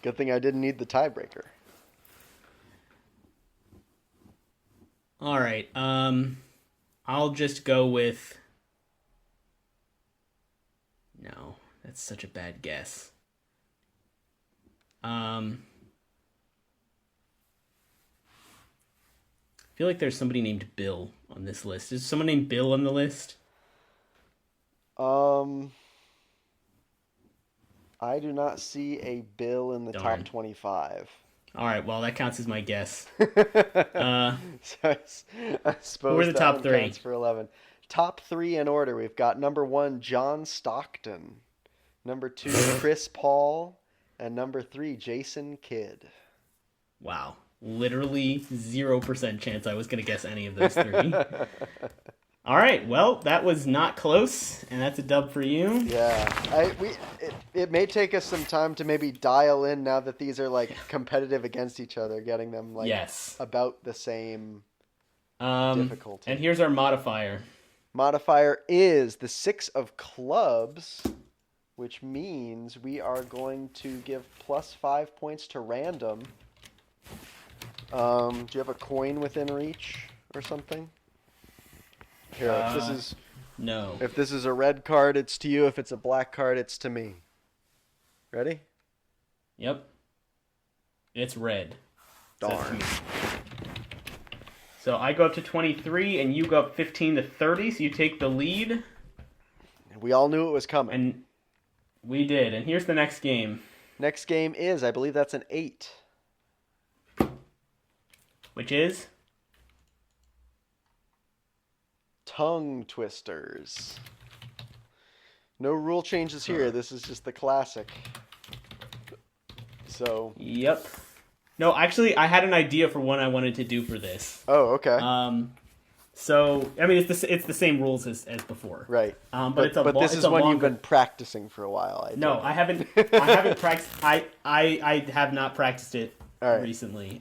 Good thing I didn't need the tiebreaker. All right. I'll just go with. No, that's such a bad guess. I feel like there's somebody named Bill on this list. Is someone named Bill on the list? Um, I do not see a Bill in the Darn. top 25. All right, well, that counts as my guess. So I suppose Who are the that top one three? counts for 11. Top 3 in order. We've got number 1, John Stockton. Number 2, Chris Paul. And number 3, Jason Kidd. Wow. Literally 0% chance I was going to guess any of those three. All right, well, that was not close, and that's a dub for you. Yeah, it may take us some time to maybe dial in now that these are like competitive against each other, getting them like Yes. about the same difficulty. And here's our modifier. Modifier is the 6 of clubs, which means we are going to give plus 5 points to random. Do you have a coin within reach or something? Here, No. if this is a red card, it's to you. If it's a black card, it's to me. Ready? Yep. It's red. So that's Darn. me. So I go up to 23, and you go up 15 to 30, so you take the lead. We all knew it was coming. And we did. And here's the next game. Next game is, I believe that's an 8. Which is? Tongue Twisters. No rule changes here. This is just the classic. So. Yep. No, actually, I had an idea for one I wanted to do for this. Oh, okay. So I mean, it's the same rules as before. Right. But this is one you've been practicing for a while. I haven't. I haven't practiced. I have not practiced it right. recently.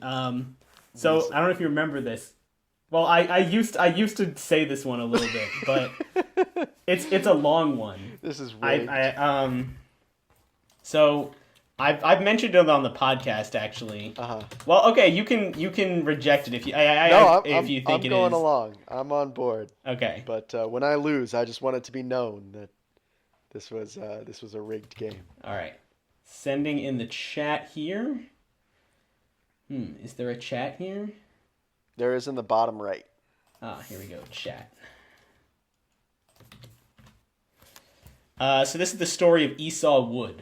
So I don't know if you remember this. Well, I used to say this one a little bit, but it's a long one. This is rigged. So I've mentioned it on the podcast actually. Well, okay, you can reject it if you if you think I'm going along. I'm on board. Okay. But when I lose, I just want it to be known that this was a rigged game. All right. Sending in the chat here. Is there a chat here? There is in the bottom right. Here we go, chat. So this is the story of Esau Wood.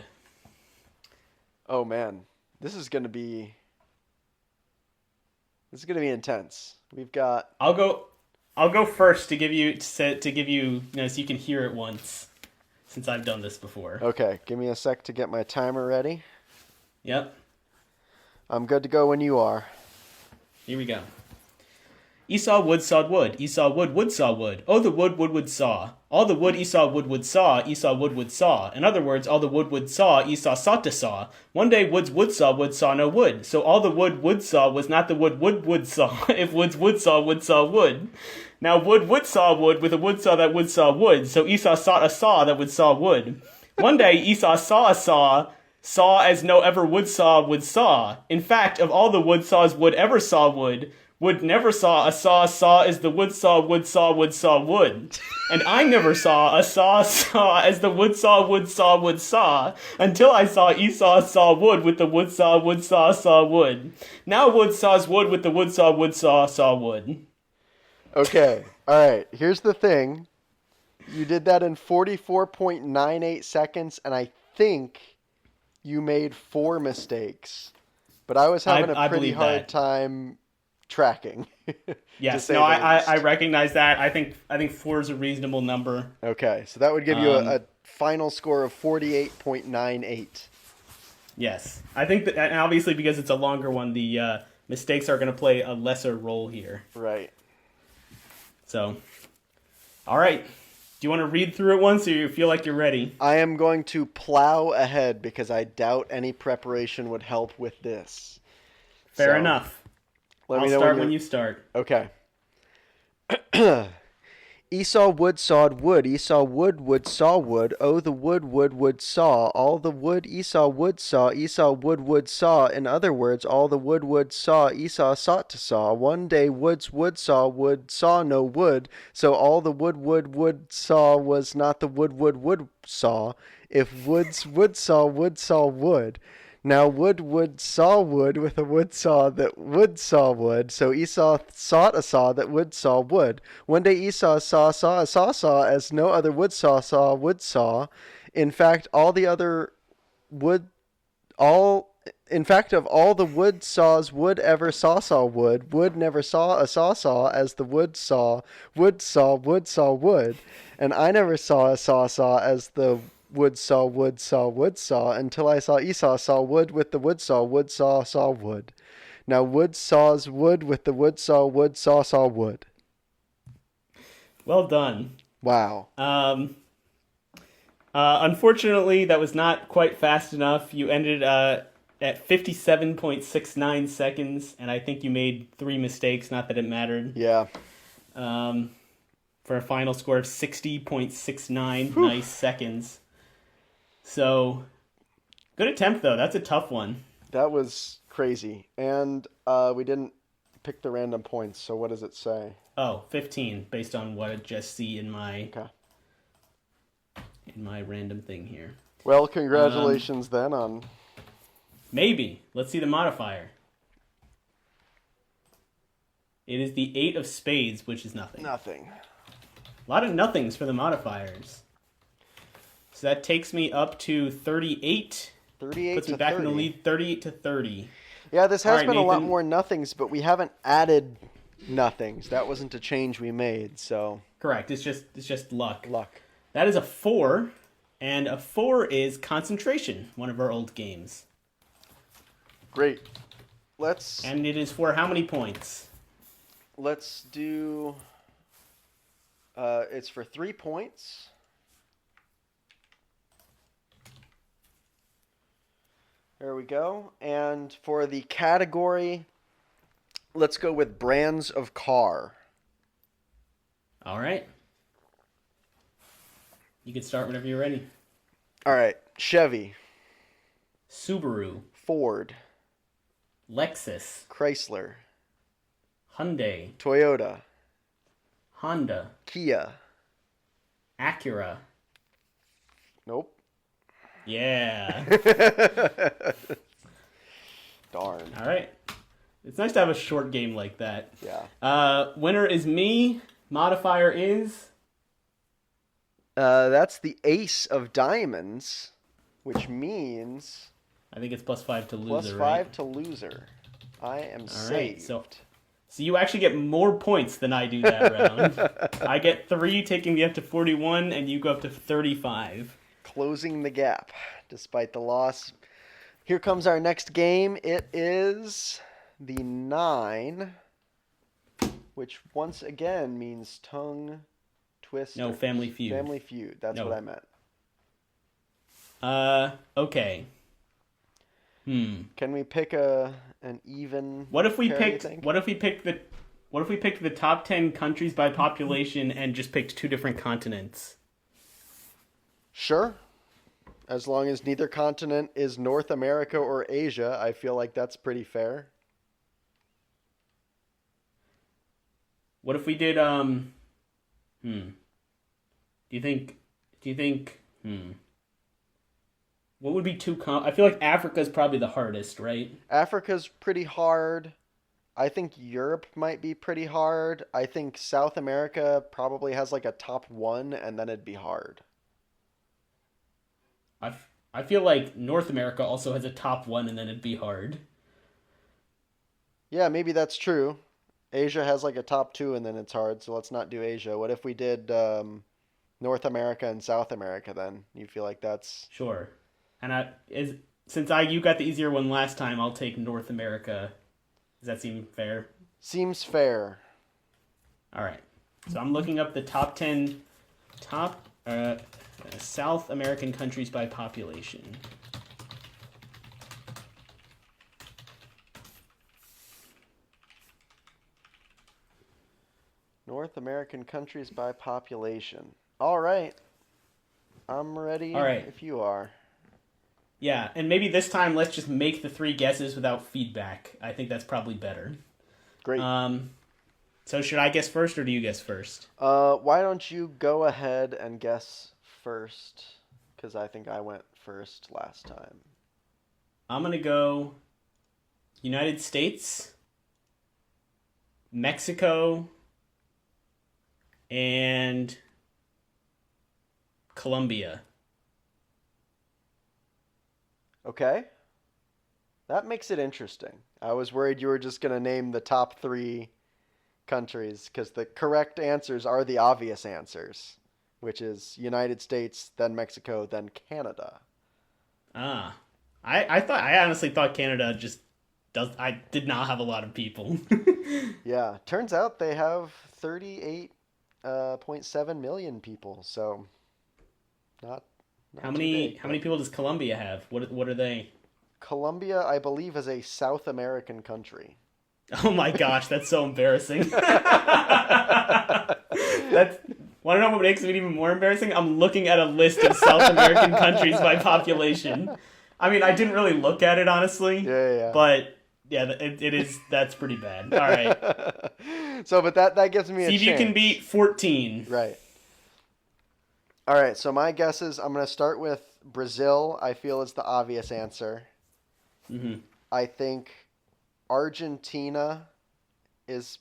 Oh man, this is gonna be intense. We've got. I'll go first to give you so you can hear it once, since I've done this before. Okay, give me a sec to get my timer ready. Yep. I'm good to go when you are. Here we go. Esau wood sawed wood. Esau wood saw wood. Oh, the wood saw. All the wood Esau would saw, Esau would saw. In other words, all the wood saw, Esau sought to saw. One day wood saw no wood. So all the wood saw was not the wood saw, if wood saw wood. Now wood saw wood with a wood saw that would saw wood. So Esau sought a saw that would saw wood. One day Esau saw a saw as no ever would saw. In fact, of all the wood saws would ever saw would never saw a saw as the wood saw wood. And I never saw a saw as the wood saw until I saw Esau saw wood with the wood saw wood. Now wood saws wood with the wood saw wood. Okay, alright, here's the thing. You did that in 44.98 seconds, and I think you made 4 mistakes. But I was having a pretty hard time tracking. Yes, no, I recognize that. I think 4 is a reasonable number. Okay, so that would give you a final score of 48.98. Yes, I think that, and obviously because it's a longer one, the mistakes are going to play a lesser role here. Right. So, all right. Do you want to read through it once, or you feel like you're ready? I am going to plow ahead because I doubt any preparation would help with this. Fair enough. Let me I'll know start when you start. Okay. Esau wood sawed wood. Esau wood saw wood. Oh, the wood saw. All the wood Esau wood saw. Esau wood saw. In other words, all the wood saw. Esau sought to saw. One day wood saw no wood. So all the wood saw was not the wood saw. If wood saw wood. Now wood saw wood with a wood saw that would saw wood. So Esau sought a saw that would saw wood. One day Esau saw a saw as no other wood saw. In fact, all the other wood all in fact of all the wood saws wood ever saw wood never saw a saw as the wood saw wood. And I never saw a saw as the wood saw until I saw Esau saw wood with the wood saw wood. Now wood saws wood with the wood saw wood. Well done. Wow. Unfortunately, that was not quite fast enough. You ended at 57.69 seconds, and I think you made 3 mistakes, not that it mattered. Yeah. For a final score of 60.69 nice seconds. So, good attempt, though. That's a tough one. That was crazy. And we didn't pick the random points, so what does it say? Oh, 15, based on what I just see in my Okay. in my random thing here. Well, congratulations then on... Maybe. Let's see the modifier. It is the 8 of spades, which is nothing. Nothing. A lot of nothings for the modifiers. So that takes me up to 38. 38 Puts to me back 30. in the lead, 38 to 30. Yeah, this has All right, been a lot Nathan. more nothings, but we haven't added nothings. That wasn't a change we made, so... Correct. It's just luck. Luck. That is a 4, and a 4 is concentration, one of our old games. Great. Let's And it is for how many points? do... it's for 3 points. There we go. And for the category, let's go with brands of car. All right. You can start whenever you're ready. All right. Chevy, Subaru, Ford, Lexus, Chrysler, Hyundai, Toyota, Honda, Kia. Acura. Nope. Yeah. Darn. All right. It's nice to have a short game like that. Yeah. Winner is me. Modifier is... That's the ace of diamonds, which means I think it's +5 to loser, plus 5 right? to loser. I am All saved. right, so you actually get more points than I do that round. I get 3, taking me up to 41, and you go up to 35. Closing the gap despite the loss. Here comes our next game. It is the 9, which once again means tongue twister. No, Family Feud. Family Feud. That's No. what I meant. Okay. Can we pick an even? What if we pair, you picked? think? What if we picked the top 10 countries by population and just picked 2 different continents? Sure. As long as neither continent is North America or Asia, I feel like that's pretty fair. What if we did Do you think what would be I feel like Africa's probably the hardest, right? Africa's pretty hard. I think Europe might be pretty hard. I think South America probably has like a top 1 and then it'd be hard. I feel like North America also has a top 1 and then it'd be hard. Yeah, maybe that's true. Asia has like a top 2 and then it's hard, so let's not do Asia. What if we did North America and South America then? You feel like that's... Sure. And you got the easier one last time, I'll take North America. Does that seem fair? Seems fair. All right. So I'm looking up the top 10 South American countries by population. North American countries by population. All right. I'm ready All right. if you are. Yeah, and maybe this time let's just make the 3 guesses without feedback. I think that's probably better. Great. So should I guess first or do you guess first? Why don't you go ahead and guess first? Because I think I went first last time. I'm going to go United States, Mexico, and Colombia. Okay. That makes it interesting. I was worried you were just going to name the top 3 countries because the correct answers are the obvious answers, which is United States, then Mexico, then Canada. Ah. I honestly thought Canada just I did not have a lot of people. Yeah, turns out they have 38.7 million people, so not How too many big, how many but people does Colombia have? What are they? Colombia, I believe, is a South American country. Oh my gosh, that's so embarrassing. That's Want to know what makes it even more embarrassing? I'm looking at a list of South American countries by population. I mean, I didn't really look at it honestly, Yeah. but yeah, it is. That's pretty bad. All right, So, but that gives me a see if chance. you can beat 14. Right. All right. So my guess is I'm going to start with Brazil. I feel is the obvious answer. Mm-hmm. I think Argentina is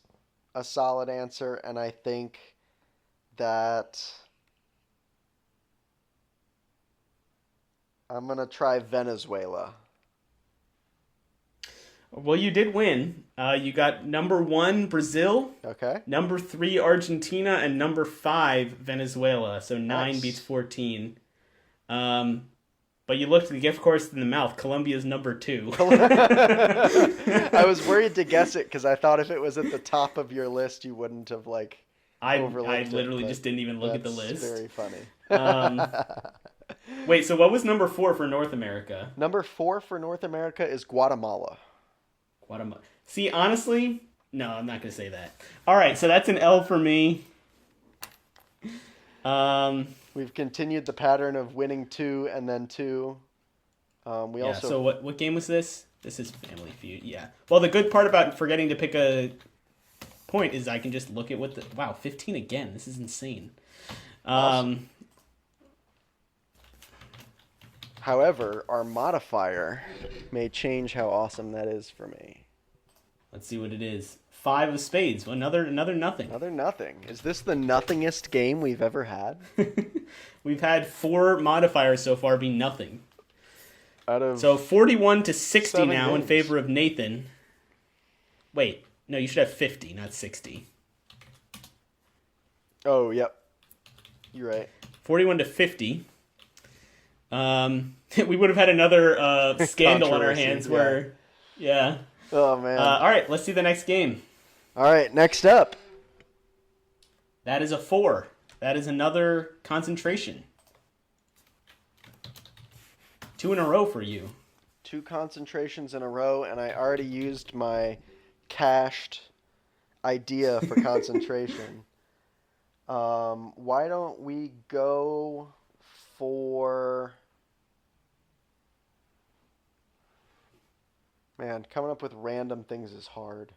a solid answer, and I think that I'm going to try Venezuela. Well, you did win. You got number 1 Brazil, Okay. number 3 Argentina, and number 5 Venezuela. So 9 Nice. beats 14. But you looked the gift horse in the mouth. Colombia's number 2. I was worried to guess it because I thought if it was at the top of your list, you wouldn't have I overlooked literally it, just didn't even look at the that's list. very funny. Wait, so what was number 4 for North America? Number 4 for North America is Guatemala. Guatemala. See, honestly, no, I'm not gonna say that. All right, so that's an L for me. We've continued the pattern of winning 2 and then 2. We Yeah. also So what game was this? This is Family Feud. Yeah. Well, the good part about forgetting to pick a point is I can just look at what the 15 again. This is insane. Awesome. However, our modifier may change how awesome that is for me. Let's see what it is. 5 of spades. Another nothing. Another nothing. Is this the nothingest game we've ever had? We've had 4 modifiers so far be nothing. Out of So 41 to 60 7 now in games. favor of Nathan. Wait, no, you should have 50, not 60. Oh, yep. You're right. 41 to 50. We would have had another scandal on our Controversy, hands yeah. where, yeah. Oh man. All right, let's see the next game. All right, next up. That is a 4. That is another concentration. 2 in a row for you. 2 concentrations in a row, and I already used my cached idea for concentration. Why don't we go for... Man, coming up with random things is hard.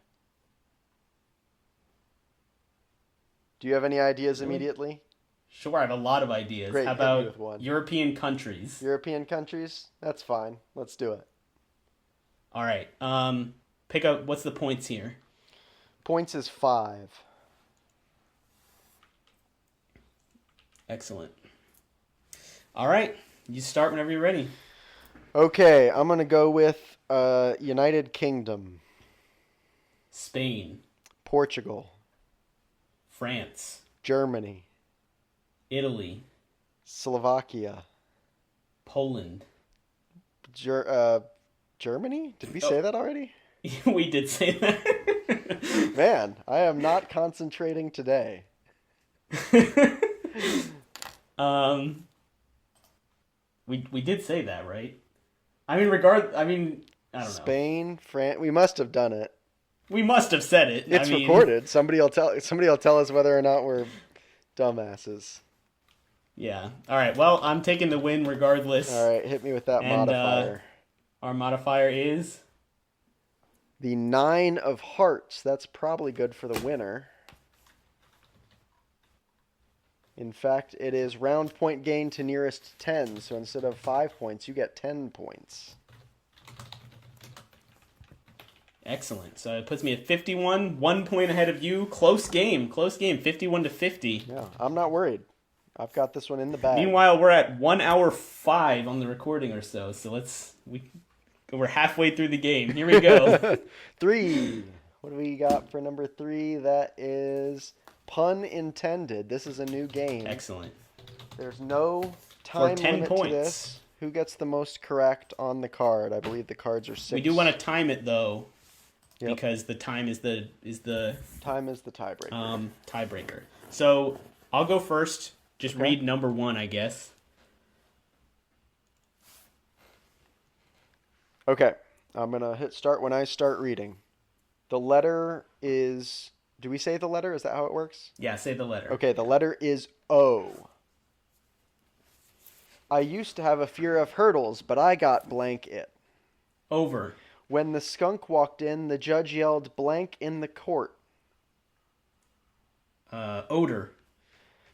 Do you have any ideas Really? immediately? Sure, I have a lot of ideas. Great, How hit me about with one. European countries? European countries? That's fine. Let's do it. All right. Pick up. What's the points here? Points is 5. Excellent. All right. You start whenever you're ready. Okay, I'm going to go with United Kingdom, Spain, Portugal, France, Germany, Italy, Slovakia, Poland. Germany? Did we say that already? We did say that. Man, I am not concentrating today. We did say that, right? I mean, I don't know. Spain, France. We must have done it. We must have said it. It's recorded. Somebody will tell us whether or not we're dumbasses. Yeah. All right. Well, I'm taking the win regardless. All right, hit me with that And, modifier. Our modifier is The 9 of hearts. That's probably good for the winner. In fact, it is round point gain to nearest 10. So instead of 5 points, you get 10 points. excellent. So it puts me at 51, 1 point ahead of you. Close game, 51 to 50. Yeah, I'm not worried. I've got this one in the bag. Meanwhile, we're at 1 hour 5 on the recording or so. So we're halfway through the game. Here we go. 3. What do we got for number 3? That is pun intended. This is a new game. Excellent. There's no time 10 limit points. to this. Who gets the most correct on the card? I believe the cards are 6. We do want to time it though, Yep. because the time is the Time is the tiebreaker. tiebreaker. So I'll go first. Just Okay. read number 1, I guess. Okay, I'm gonna hit start when I start reading. The letter is. Do we say the letter? Is that how it works? Yeah, say the letter. Okay, the letter is O. I used to have a fear of hurdles, but I got blank it. Over. When the skunk walked in, the judge yelled blank in the court. Odor.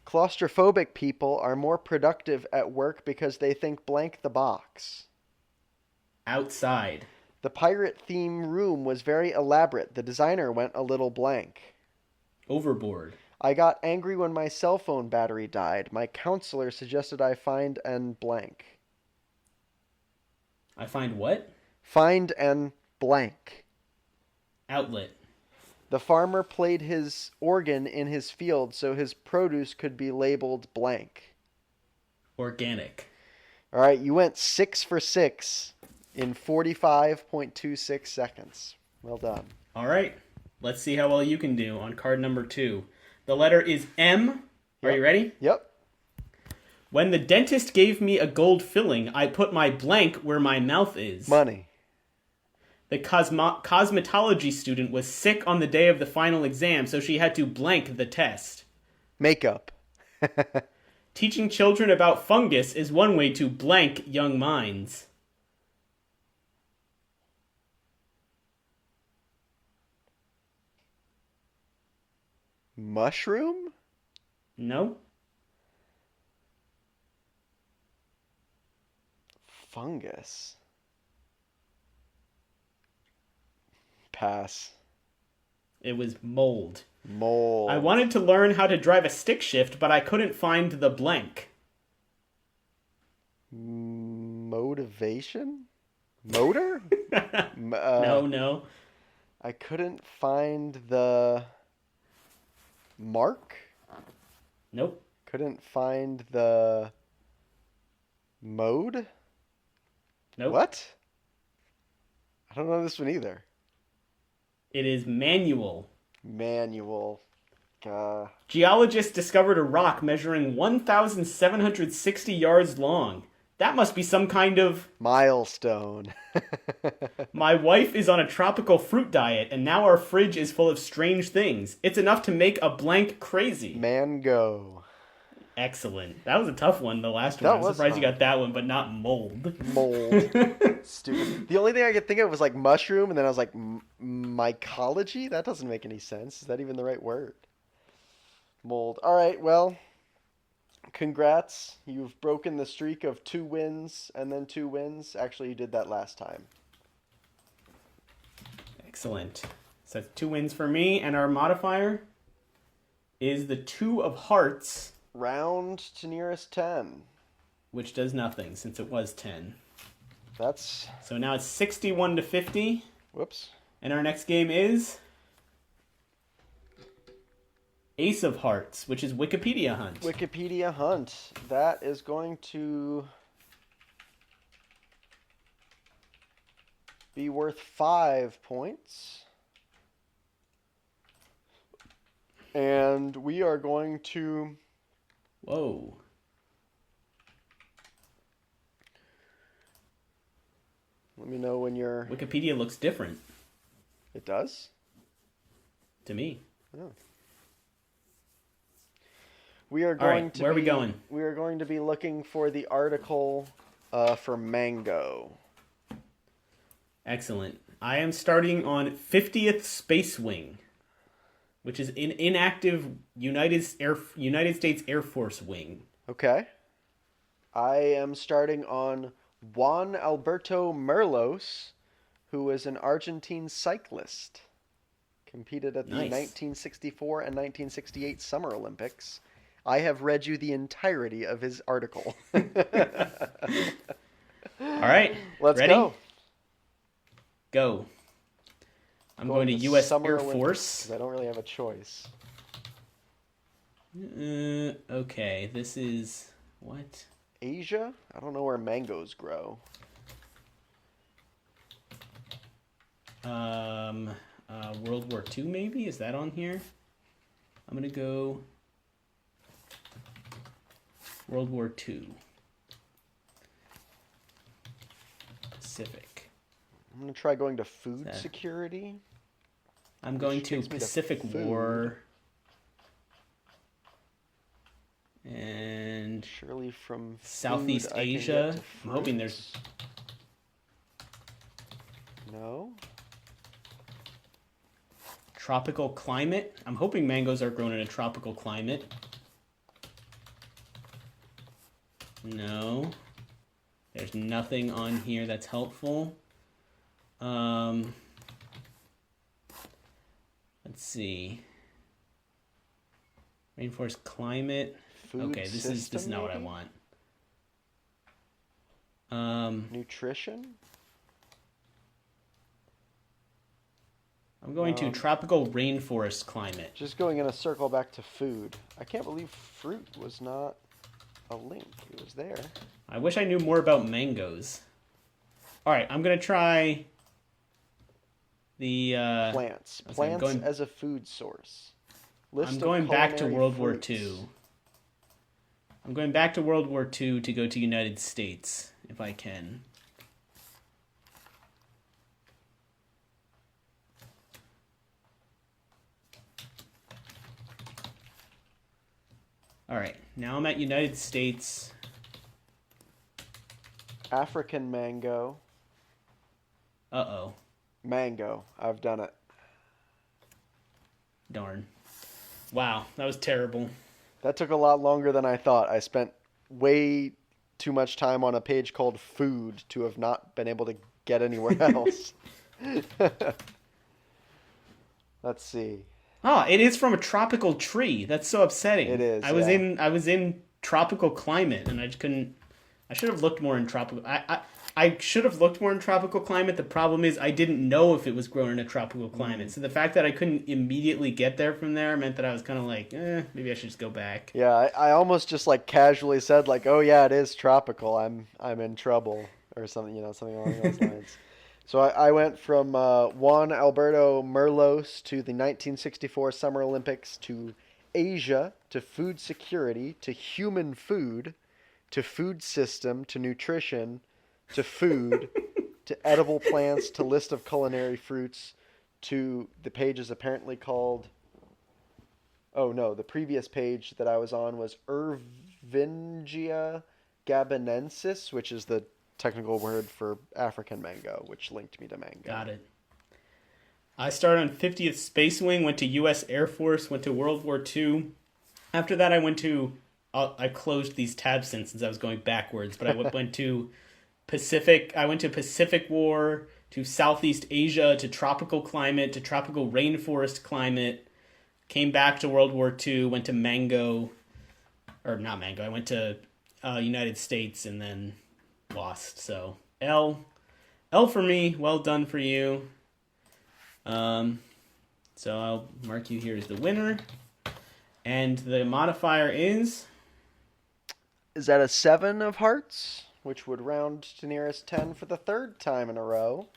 Claustrophobic people are more productive at work because they think blank the box. Outside. The pirate theme room was very elaborate. The designer went a little blank. Overboard. I got angry when my cell phone battery died. My counselor suggested I find an blank. I find what? Find an blank. Outlet. The farmer played his organ in his field so his produce could be labeled blank. Organic. All right, you went 6 for 6 in 45.26 seconds. Well done. All right. Let's see how well you can do on card number 2. The letter is M. Are you ready? Yep. When the dentist gave me a gold filling, I put my blank where my mouth is. Money. The cosmetology student was sick on the day of the final exam, so she had to blank the test. Makeup. Teaching children about fungus is one way to blank young minds. Mushroom? No? Fungus. Pass. It was mold. Mold. I wanted to learn how to drive a stick shift, but I couldn't find the blank. Motivation? Motor? No. I couldn't find the mark? Nope. Couldn't find the mode? Nope. What? I don't know this one either. It is manual. Manual. Geologists discovered a rock measuring 1,760 yards long. That must be some kind of... Milestone. My wife is on a tropical fruit diet, and now our fridge is full of strange things. It's enough to make a blank crazy. Mango. Excellent. That was a tough one, the last That one. I'm was surprised tough. you got that one, but not mold. Mold. Stupid. The only thing I could think of was like mushroom, and then I was like, mycology? That doesn't make any sense. Is that even the right word? Mold. All right, well, congrats. You've broken the streak of 2 wins and then 2 wins. Actually, you did that last time. Excellent. So that's 2 wins for me, and our modifier is the 2 of hearts, Round to nearest 10. which does nothing since it was 10. That's... So now it's 61 to 50, Whoops. and our next game is Ace of Hearts, which is Wikipedia Hunt. Wikipedia Hunt. That is going to be worth 5 points. And we are going to... Whoa. Let me know when you're... Wikipedia looks different. It does? to me. We are All right, going to where are we be, going? We are going to be looking for the article for Mango. Excellent. I am starting on 50th Space Wing, which is an inactive United States Air Force wing. Okay. I am starting on Juan Alberto Merlos, who was an Argentine cyclist. Competed at the Nice. 1964 and 1968 Summer Olympics. I have read you the entirety of his article. All right. Let's Ready? go. Go. I'm going to U.S. Summer Air Olympics, Force. 'cause I don't really have a choice. Okay, this is what? Asia? I don't know where mangoes grow. World War II maybe? Is that on here? I'm gonna go World War II. Pacific. I'm going to try going to food That- security. I'm going Which to takes me to Pacific food. War. And Surely from Southeast food I can get Asia. to I'm hoping there's. fruits. No? Tropical climate. I'm hoping mangoes are grown in a tropical climate. No. There's nothing on here that's helpful. Let's see. Rainforest climate. Food Okay, this is system, not what I maybe? want. Nutrition? I'm going to tropical rainforest climate. Just going in a circle back to food. I can't believe fruit was not a link. It was there. I wish I knew more about mangoes. All right, I'm gonna try the. Plants. I'm Plants going- as a food source. List I'm of going back to culinary World War fruits. II. I'm going back to World War II to go to United States if I can. All right, now I'm at United States. African mango. Uh-oh. Mango. I've done it. Darn. Wow, that was terrible. That took a lot longer than I thought. I spent way too much time on a page called food to have not been able to get anywhere else. Let's see. Oh, it is from a tropical tree. That's so upsetting. It is, I was yeah. I was in tropical climate, and I just couldn't. I should have looked more in tropical. I should have looked more in tropical climate. The problem is I didn't know if it was grown in a tropical climate. So the fact that I couldn't immediately get there from there meant that I was kind of like, maybe I should just go back. Yeah, I almost just like casually said like, "Oh yeah, it is tropical. I'm in trouble," or something, something along those lines. So I went from Juan Alberto Merlos to the 1964 Summer Olympics to Asia to food security to human food to food system to nutrition to food to edible plants to list of culinary fruits to the page is apparently called. Oh no, the previous page that I was on was Ervingia gabonensis, which is the technical word for African mango, which linked me to mango. Got it. I started on 50th Space Wing, went to U.S. Air Force, went to World War II. After that, I went to. I closed these tabs since I was going backwards, but I went to Pacific. I went to Pacific War, to Southeast Asia, to tropical climate, to tropical rainforest climate. Came back to World War II, went to mango, or not mango. I went to United States and then lost. So L for me. Well done for you. So I'll mark you here as the winner, and the modifier is. Is that a 7 of hearts, which would round to nearest 10 for the third time in a row?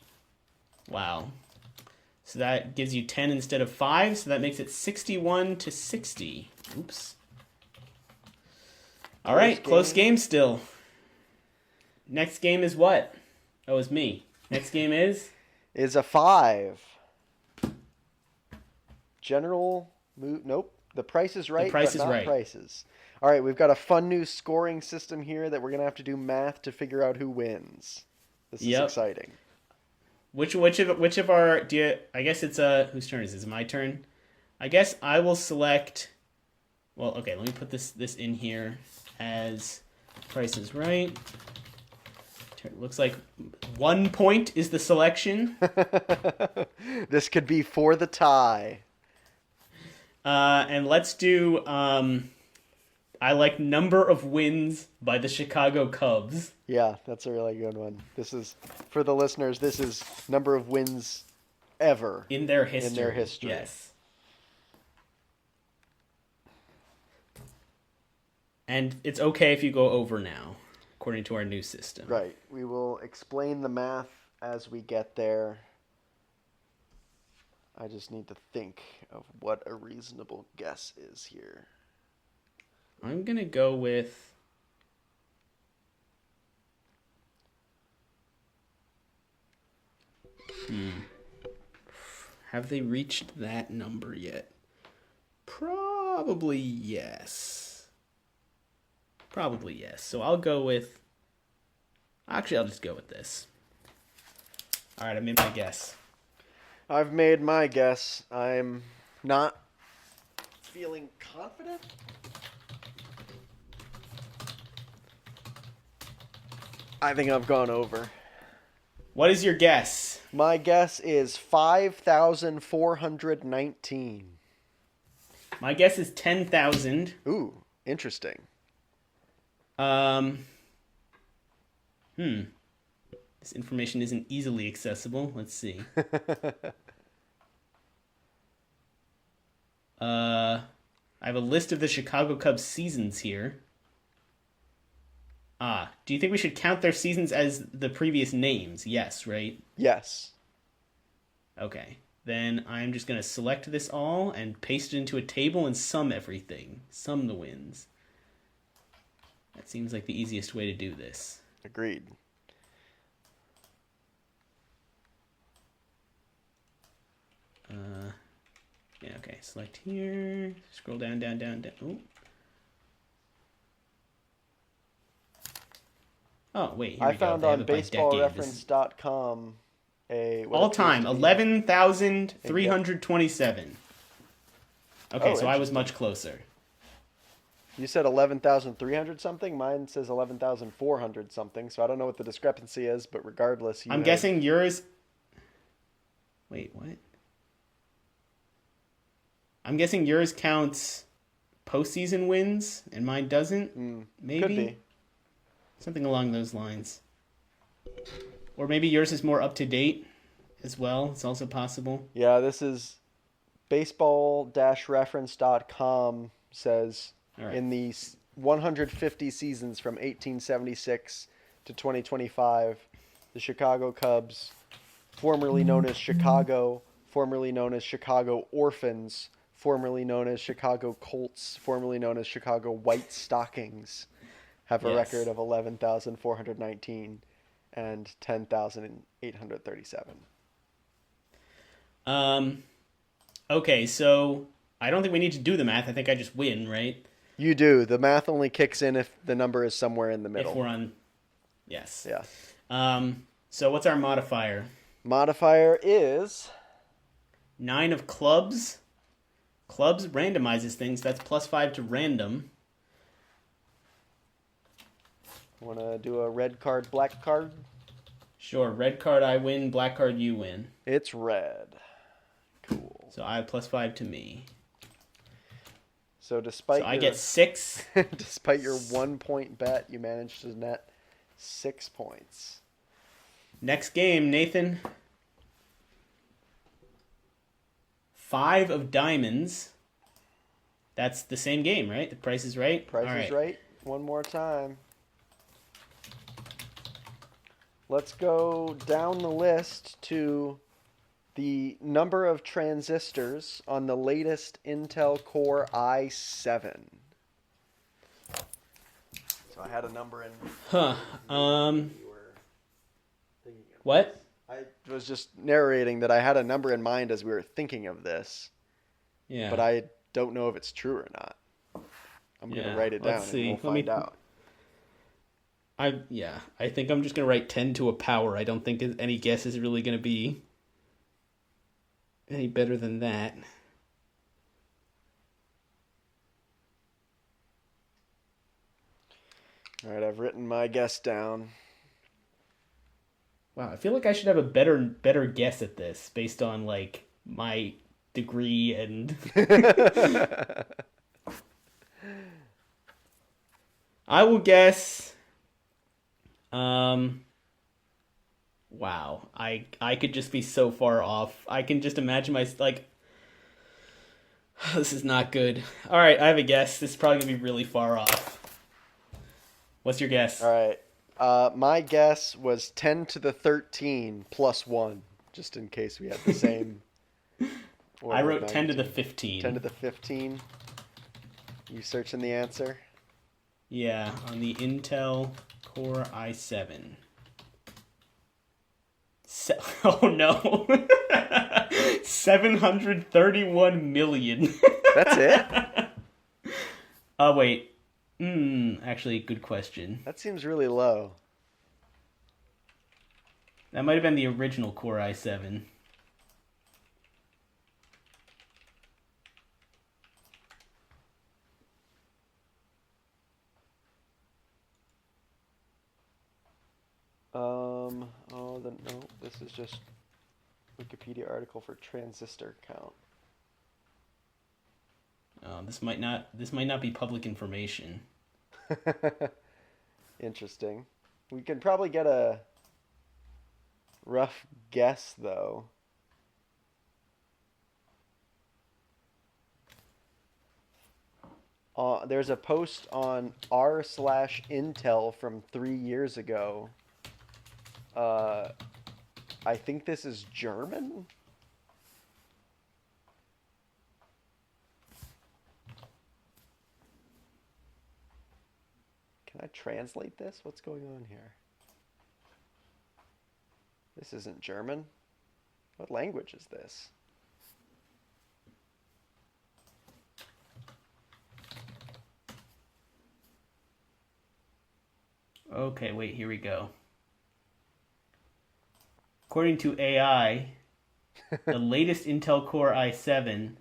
Wow. So that gives you 10 instead of 5, so that makes it 61 to 60. Oops. All right, close game still. Next game is what? Oh, it's me. Next game is? Is a 5. Nope. The Price is Right, Price but is not Right. prices. All right, we've got a fun new scoring system here that we're gonna have to do math to figure out who wins. This is Yep. exciting. Which of our do you, I guess it's whose turn is it? Is it my turn? I guess I will select. Well, okay. Let me put this in here as Price is Right. Looks like 1 point is the selection. This could be for the tie. And let's do. I like number of wins by the Chicago Cubs. Yeah, that's a really good one. This is for the listeners. This is number of wins ever In their history. In their history. Yes. And it's okay if you go over now, according to our new system. Right. We will explain the math as we get there. I just need to think of what a reasonable guess is here. I'm going to go with... Have they reached that number yet? Probably yes. Probably yes. So I'll go with... Actually, I'll just go with this. All right, I made my guess. I've made my guess. I'm not feeling confident. I think I've gone over. What is your guess? My guess is 5,419. My guess is 10,000. Ooh, interesting. This information isn't easily accessible. Let's see. I have a list of the Chicago Cubs seasons here. Do you think we should count their seasons as the previous names? Yes, right? Yes. Okay. Then I'm just going to select this all and paste it into a table and sum everything. Sum the wins. That seems like the easiest way to do this. Agreed. Yeah, okay. Select here. Scroll down, down, down, down. Oh, wait. Here I we found go. They on have it by decade. baseballreference.com a... All time, 11,327. Okay, Oh, so I was interesting. much closer. You said 11,300 something. Mine says 11,400 something. So I don't know what the discrepancy is, but regardless, I'm guessing yours... Wait, what? I'm guessing yours counts postseason wins, and mine doesn't? Maybe? Could be. Something along those lines. Or maybe yours is more up-to-date as well. It's also possible. Yeah, this is baseball-reference.com says All right. in the 150 seasons from 1876 to 2025, the Chicago Cubs, formerly known as Chicago, formerly known as Chicago Orphans, formerly known as Chicago Colts, formerly known as Chicago White Stockings, have a Yes. record of 11,419 and 10,837. Okay, so I don't think we need to do the math. I think I just win, right? You do. The math only kicks in if the number is somewhere in the If middle. we're on... Yes. Yeah. So what's our modifier? Modifier is 9 of clubs. Clubs randomizes things. That's +5 to random. Want to do a red card, black card? Sure, red card I win, black card you win. It's red. Cool. So I have +5 to me. So despite So I your, get 6. despite your 1 point bet, you managed to net 6 points. Next game, Nathan. 5 of diamonds. That's the same game, right? The Price is Right? Price All is right. One more time. Let's go down the list to the number of transistors on the latest Intel Core i7. So I had a number in. Huh. You were thinking of What? I was just narrating that I had a number in mind as we were thinking of this. Yeah. but I don't know if it's true or not. I'm gonna Yeah. write it down Let's and we'll see. find out. I think I'm just gonna write 10 to a power. I don't think any guess is really gonna be any better than that. All right, I've written my guess down. Wow, I feel like I should have a better guess at this based on like my degree and I will guess wow. I could just be so far off. I can just imagine my like this is not good. All right, I have a guess. This is probably going to be really far off. What's your guess? All right. My guess was 10 to the 13 plus 1, just in case we had the same order I of wrote 10 to the magnitude. 15. 10 to the 15. You searching the answer? Yeah, on the Intel Core i7. Oh no. 731 million. That's it? Oh wait. Actually, good question. That seems really low. That might have been the original Core i7. No, this is just Wikipedia article for transistor count. This might not be public information. Interesting. We can probably get a rough guess, though. There's a post on r/Intel from 3 years ago. I think this is German. Can I translate this? What's going on here? This isn't German. What language is this? Okay, wait, here we go. According to AI, the latest Intel Core i7.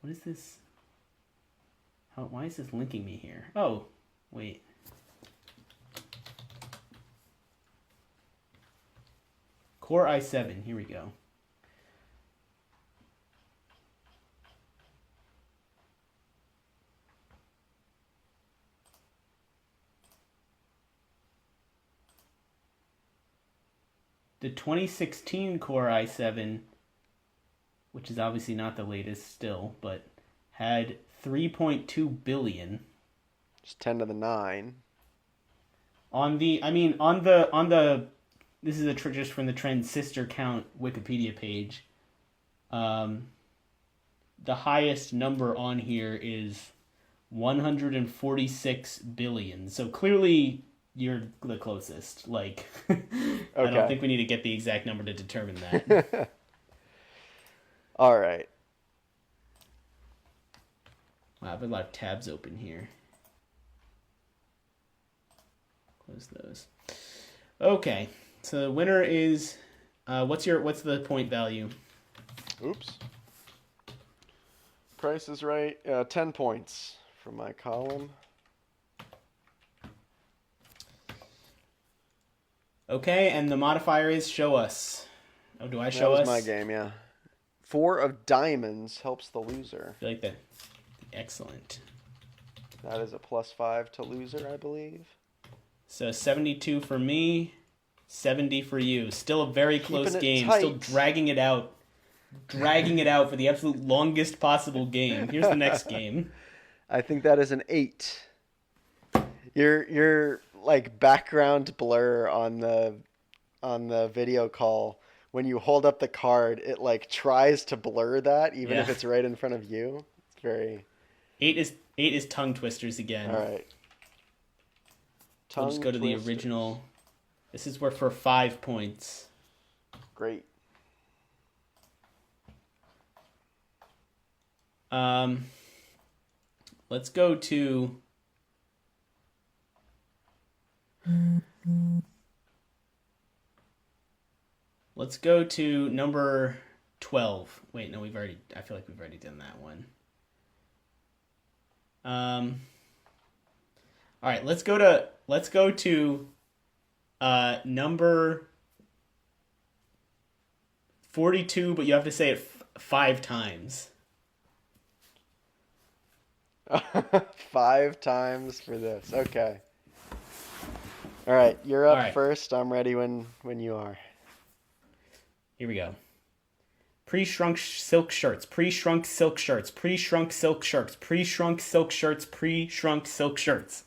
What is this? Why is this linking me here? Oh, wait. Core i7, here we go. The 2016 Core i7, which is obviously not the latest still, but had 3.2 billion. Just 10 to the 9. This is just from the transistor count Wikipedia page. The highest number on here is 146 billion. So clearly you're the closest. Like, I don't think we need to get the exact number to determine that. All right. Wow, I have a lot of tabs open here. Close those. Okay, so the winner is what's the point value? Oops. Price is right. 10 points from my column. Okay, and the modifier is show us. Oh, do I show That us? was my game, yeah. 4 of diamonds helps the loser. I feel like that. Excellent. That is a +5 to loser, I believe. So 72 for me, 70 for you. Still a very close game. Tight. Still dragging it out. Dragging it out for the absolute longest possible game. Here's the next game. I think that is an 8. Your like background blur on the video call, when you hold up the card, it like tries to blur that even if it's right in front of you. It's very 8 is tongue twisters again. All right. We'll just go to the original. This is where for 5 points. Great. Um, let's go to number 12. Wait, no, I feel like we've already done that one. All right, let's go to number 42, but you have to say it 5 times. 5 times for this. Okay. All right, you're up All right. first. I'm ready when you are. Here we go. Pre-shrunk silk shirts, pre-shrunk silk shirts, pre-shrunk silk shirts, pre-shrunk silk shirts, pre-shrunk silk shirts.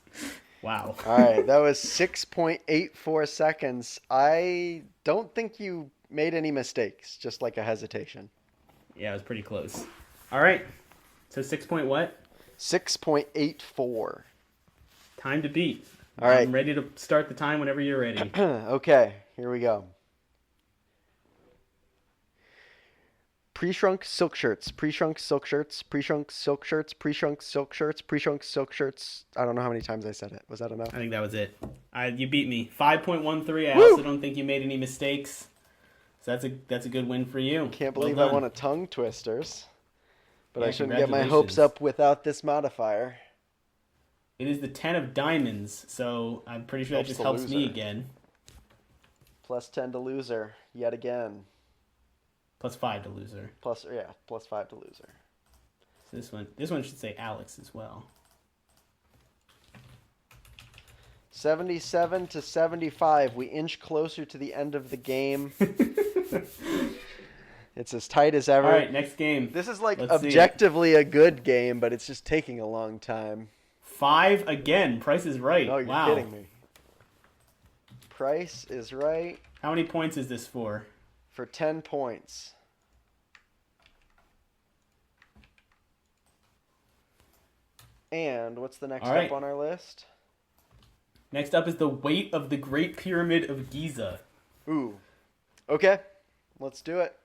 Wow. All right, that was 6.84 seconds. I don't think you made any mistakes, just like a hesitation. Yeah, it was pretty close. All right. So 6 point what? 6.84. Time to beat. All right. I'm ready to start the time whenever you're ready. Okay, here we go. Pre-shrunk silk shirts, pre-shrunk silk shirts, pre-shrunk silk shirts, pre-shrunk silk shirts, pre-shrunk silk shirts. I don't know how many times I said it. Was that enough? I think that was it. You beat me. 5.13. I Woo! also don't think you made any mistakes. So that's a good win for you. Can't believe Well I done. won a tongue twisters. But Yeah, I shouldn't get my hopes congratulations. up without this modifier. It is the 10 of diamonds, so I'm pretty sure that Helps just the helps me loser. again. Plus 10 to loser, yet again. Plus 5 to loser. Plus 5 to loser. So this one should say Alex as well. 77 to 75. We inch closer to the end of the game. It's as tight as ever. All right, next game. This is like Let's see. objectively a good game, but it's just taking a long time. 5 again. Price is right. Oh, you're wow. kidding me. Price is right How many points is this for? for 10 points. And what's the next All right. up on our list? Next up is the weight of the Great Pyramid of Giza. Ooh. Okay. Let's do it.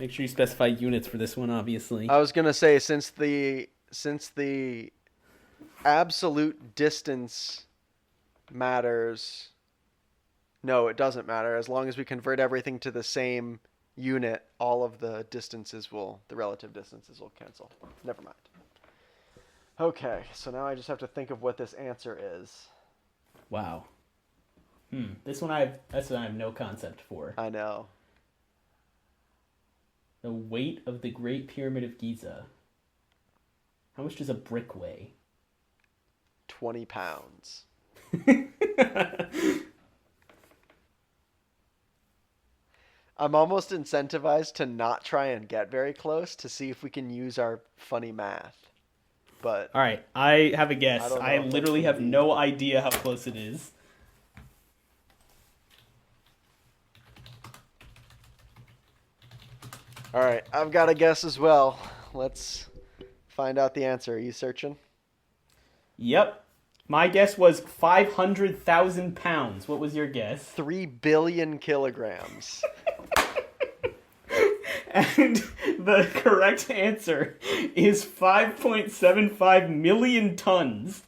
Make sure you specify units for this one, obviously. I was going to say since the absolute distance matters. No, it doesn't matter. As long as we convert everything to the same unit, all of the relative distances will cancel. Never mind. Okay, so now I just have to think of what this answer is. Wow. That's one I have no concept for. I know. The weight of the Great Pyramid of Giza. How much does a brick weigh? 20 pounds. I'm almost incentivized to not try and get very close to see if we can use our funny math. But All right, I have a guess. I don't know I if that's literally gonna have be- no idea how close it is. all right, I've got a guess as well. Let's find out the answer. Are you searching? Yep. My guess was 500,000 pounds. What was your guess? 3 billion kilograms. And the correct answer is 5.75 million tons.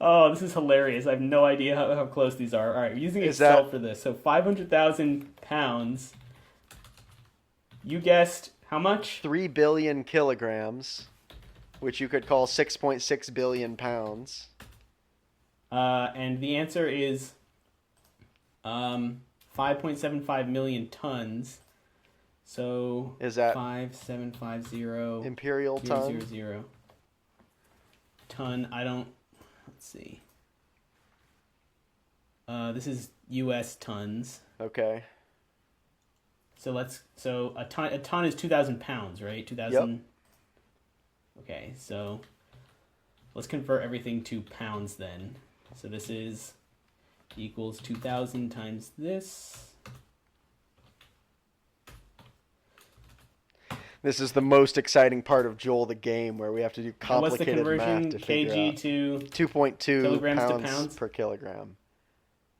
Oh, this is hilarious. I have no idea how close these are. All right, we're using Is Excel that- for this. So 500,000 pounds. You guessed how much? 3 billion kilograms, which you could call 6.6 billion pounds. And the answer is 5.75 million tons. So Is that 5750 imperial 000 ton? ton. I don't. Let's see. This is U.S. tons. Okay. So a ton is 2,000 pounds, right? 2,000. Okay, so let's convert everything to pounds then. So this is equals 2,000 times this. This is the most exciting part of Joel the game, where we have to do And what's the complicated conversion? math to figure kg out. to 2.2 kilograms to pounds, pounds? per kilogram.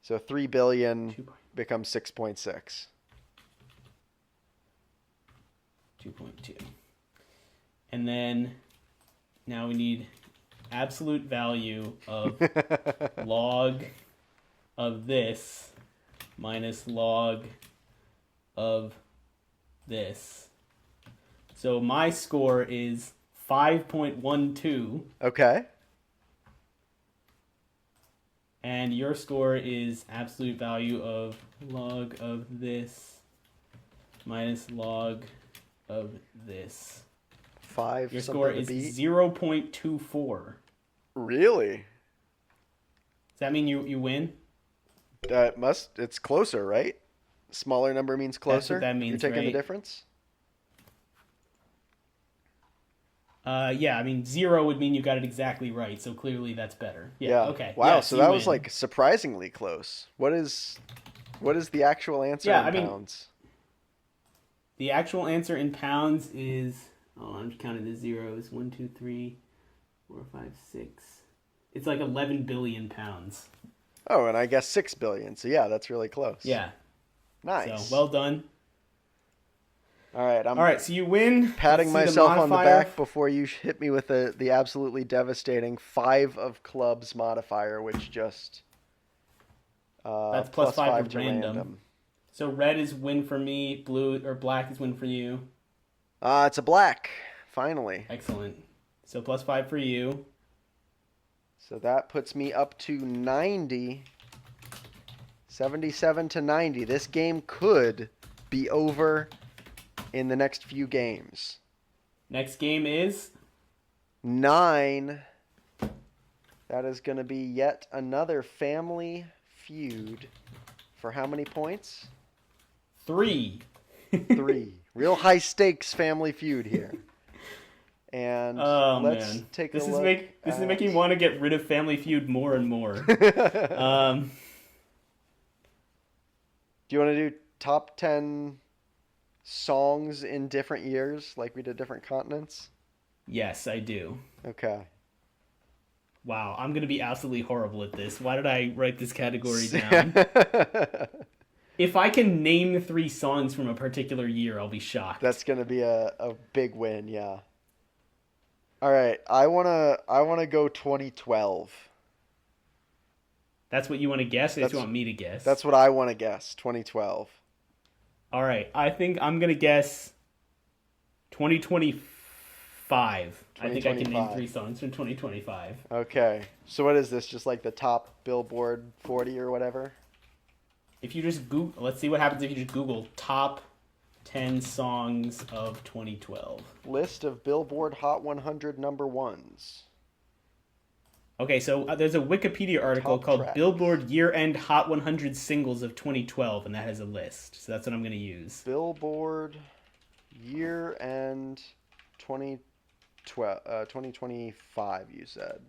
So 3 billion 2. becomes 6.6. 2.2. And then now we need absolute value of log of this minus log of this. So my score is 5.12. Okay. And your score is absolute value of log of this minus log of this. 5. Your score is 0.24. Really? Does that mean you win? It's closer, right? Smaller number means closer. That's what that means, You're taking right? the difference? Yeah, I mean 0 would mean you got it exactly right, so clearly that's better. Yeah. Okay. Wow, Yes, so you that was win. like surprisingly close. What is the actual answer Yeah, in I mean- pounds? The actual answer in pounds is, I'm just counting the zeros. 1, 2, 3, 4, 5, 6. It's like 11 billion pounds. Oh, and I guess 6 billion. So yeah, that's really close. Yeah. Nice. So well done. All right, I'm All right, so you win. patting Let's see myself on the modifier. back before you hit me with the absolutely devastating 5 of clubs modifier, which just That's plus five to to random. So red is win for me. Blue or black is win for you. It's a black. Finally. Excellent. So plus 5 for you. So that puts me up to 90. 77 to 90. This game could be over in the next few games. Next game is 9. That is going to be yet another family feud. For how many points? 3. 3. Real high stakes family feud here. And let's Man, take this a is look. this is making me want to get rid of Family Feud more and more. Do you want to do top 10 songs in different years, like we did different continents? Yes, I do. Okay. Wow, I'm gonna be absolutely horrible at this. Why did I write this category down? If I can name 3 songs from a particular year, I'll be shocked. That's gonna be a big win, yeah. All right, I wanna go 2012. That's what you want to guess, or That's- you want me to guess? That's what I want to guess. 2012. All right. I think I'm gonna guess 2025. I think I can name 2025. 3 songs from 2025. Okay, so what is this? Just like the top Billboard 40 or whatever? If you just Google, let's see what happens if you just Google top 10 songs of 2012. List of Billboard Hot 100 number ones. Okay, so there's a Wikipedia article Top called tracks. Billboard Year-End Hot 100 Singles of 2012, and that has a list. So that's what I'm going to use. Billboard year end 2025, you said.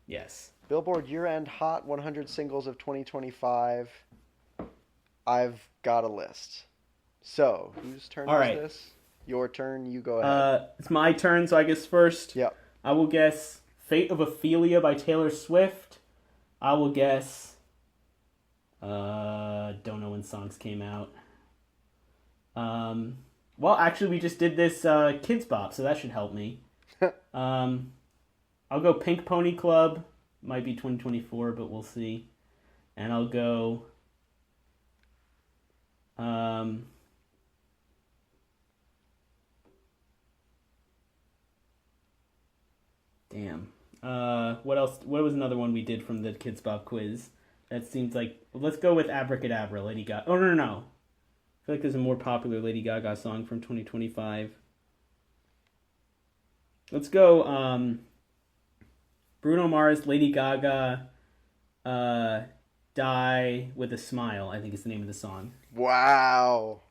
Yes. Billboard year end Hot 100 singles of 2025. I've got a list. So, whose turn All is right. this? Your turn, you go ahead. It's my turn, so I guess first. Yep. I will guess Fate of Ophelia by Taylor Swift. I will guess... don't know when songs came out. Well, actually, we just did this Kids Bop, so that should help me. I'll go Pink Pony Club. Might be 2024, but we'll see. And I'll go... Damn. What else? What was another one we did from the Kids Bop quiz? That seems like... Let's go with Abracadabra, Lady Gaga. Oh, no. I feel like there's a more popular Lady Gaga song from 2025. Let's go, Bruno Mars, Lady Gaga, Die with a Smile, I think is the name of the song. Wow.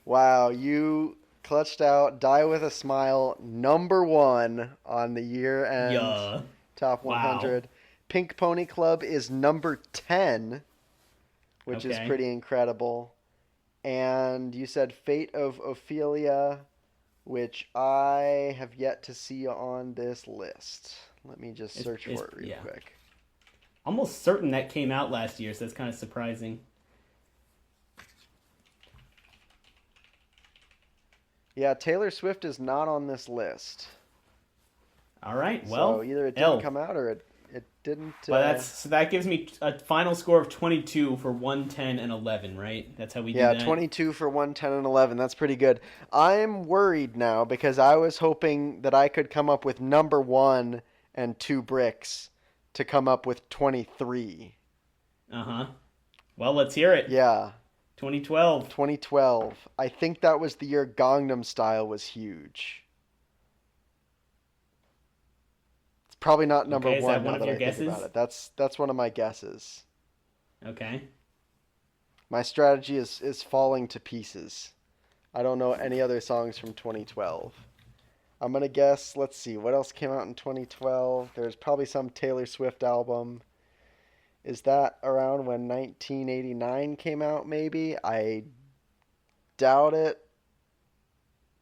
Wow, you clutched out Die with a Smile, number 1 on the year end Yeah. top 100. Wow. Pink Pony Club is number 10, which is Okay. pretty incredible. And you said Fate of Ophelia, which I have yet to see on this list. Let me just search for it real quick. Almost certain that came out last year, so that's kind of surprising. Yeah, Taylor Swift is not on this list. All right. Well, So either it didn't L. come out or it didn't. But that gives me a final score of 22 for 110 and 11, right? That's how we do Yeah, that. 22 for 110 and 11. That's pretty good. I'm worried now because I was hoping that I could come up with number one and two bricks to come up with 23. Uh-huh. Well, let's hear it. Yeah, 2012. 2012. I think that was the year Gangnam Style was huge. It's probably not number Okay, is one that now one of that your I think guesses? about it. That's one of my guesses. Okay. My strategy is falling to pieces. I don't know any other songs from 2012. I'm gonna guess. Let's see what else came out in 2012. There's probably some Taylor Swift album. Is that around when 1989 came out? Maybe. I doubt it.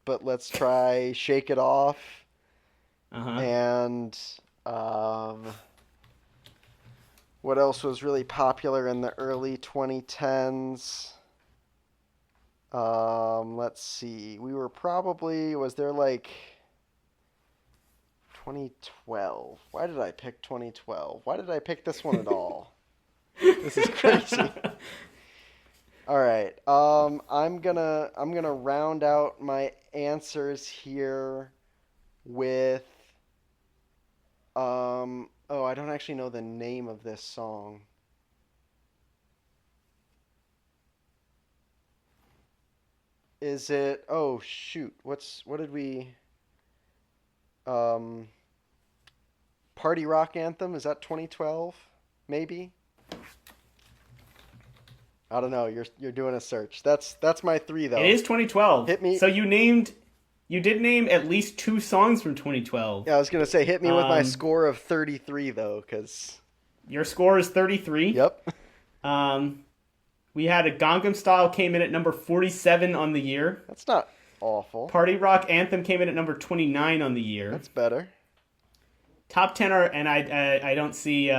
But let's try "Shake It Off" Uh-huh. and um, what else was really popular in the early 2010s? Let's see. We were probably was there like 2012. Why did I pick 2012? Why did I pick this one at all? This is crazy. All right. I'm gonna round out my answers here with oh, I don't actually know the name of this song. Is it oh shoot. What did we um Party Rock Anthem? Is that 2012? Maybe? I don't know. You're doing a search. That's my three though. It is 2012. Hit me. So you did name at least 2 songs from 2012. Yeah, I was gonna say hit me with my Um, score of 33 though, cause Your score is 33. yep. We had a Gangnam Style came in at number 47 on the year. That's not awful. Party Rock Anthem came in at number 29 on the year. That's better. Top 10 are, and I don't see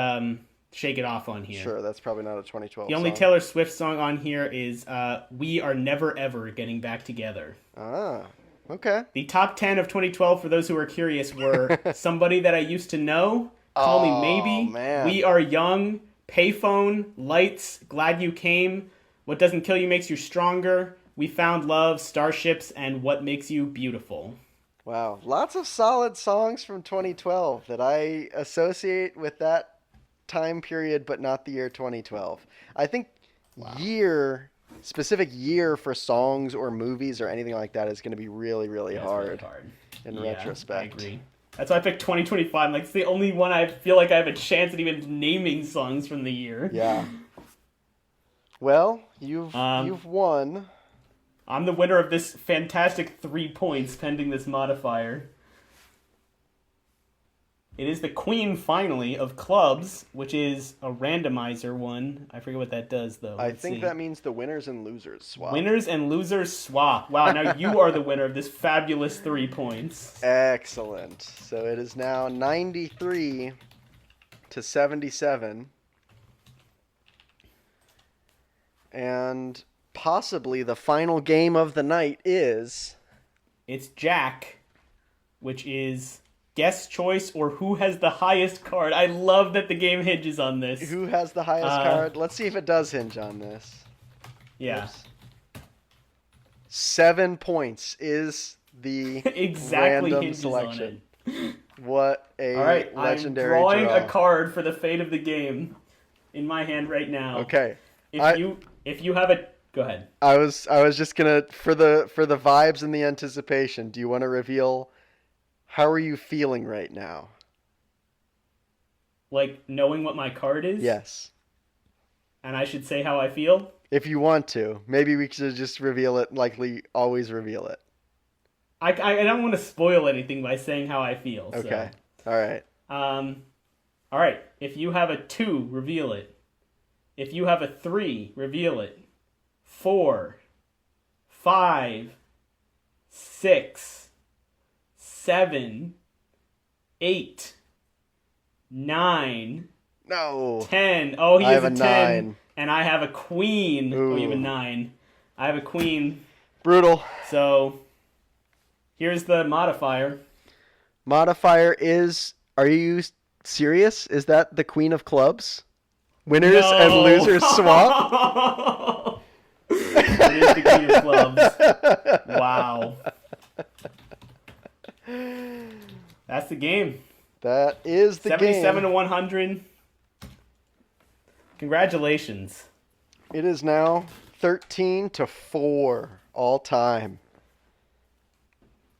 Shake It Off on here. Sure, that's probably not a 2012 The only song. Taylor Swift song on here is We Are Never Ever Getting Back Together. Ah, okay. The top 10 of 2012, for those who are curious, were Somebody That I Used to Know, Call Oh, Me Maybe, man. We Are Young, Payphone, Lights, Glad You Came, What Doesn't Kill You Makes You Stronger, We Found Love, Starships, and What Makes You Beautiful. Wow, lots of solid songs from 2012 that I associate with that time period, but not the year 2012. I think specific year for songs or movies or anything like that is going to be really, really Yeah, it's hard really hard. in Yeah, retrospect. I agree. That's why I picked 2025. Like, it's the only one I feel like I have a chance at even naming songs from the year. Yeah. Well, you've won. I'm the winner of this fantastic 3 points pending this modifier. It is the queen, finally, of clubs, which is a randomizer one. I forget what that does, though. I Let's think see. that means the winners and losers swap. Winners and losers swap. Wow, now you are the winner of this fabulous 3 points. Excellent. So it is now 93 to 77. And possibly the final game of the night is It's Jack, which is guess choice or who has the highest card. I love that the game hinges on this. who has the highest card. Let's see if it does hinge on this. Yeah. Oops. 7 points is the Exactly random hinges selection. on it. What a All right, legendary I'm drawing draw. a card for the fate of the game in my hand right now. Okay. If you have a go ahead. I was just gonna for the vibes and the anticipation. Do you want to reveal how are you feeling right now? Like knowing what my card is? Yes. And I should say how I feel? If you want to, maybe we should just reveal it like we always reveal it. I don't want to spoil anything by saying how I feel. Okay. All right. All right. If you have a 2, reveal it. If you have a 3, reveal it. 4, 5, 6, 7, 8, 9, No. 10. Oh, he I has have a a 10. 9. And I have a queen. Oh, you have a Ooh. 9. I have a queen. Brutal. So Here's the modifier. Modifier is, are you serious? Is that the Queen of Clubs? Winners and losers swap? It is the Queen of Clubs. Wow. That's the game. That is the 77 game. to 100. Congratulations. It is now 13-4 all time.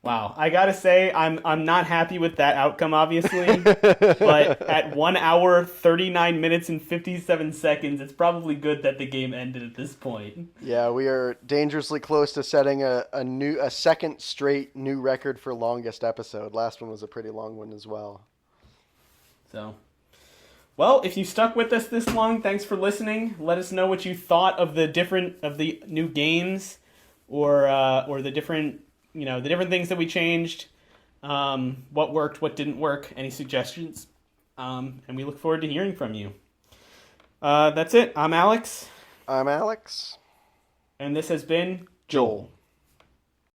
Wow. I gotta say, I'm not happy with that outcome, obviously. But at 1 hour, 39 minutes, and 57 seconds, it's probably good that the game ended at this point. Yeah, we are dangerously close to setting a second straight new record for longest episode. Last one was a pretty long one as well. So, well, if you stuck with us this long, thanks for listening. Let us know what you thought of the new games, or the different things that we changed. What worked, what didn't work. Any suggestions? And we look forward to hearing from you. That's it. I'm Alex, I'm Alex. and this has been Joel.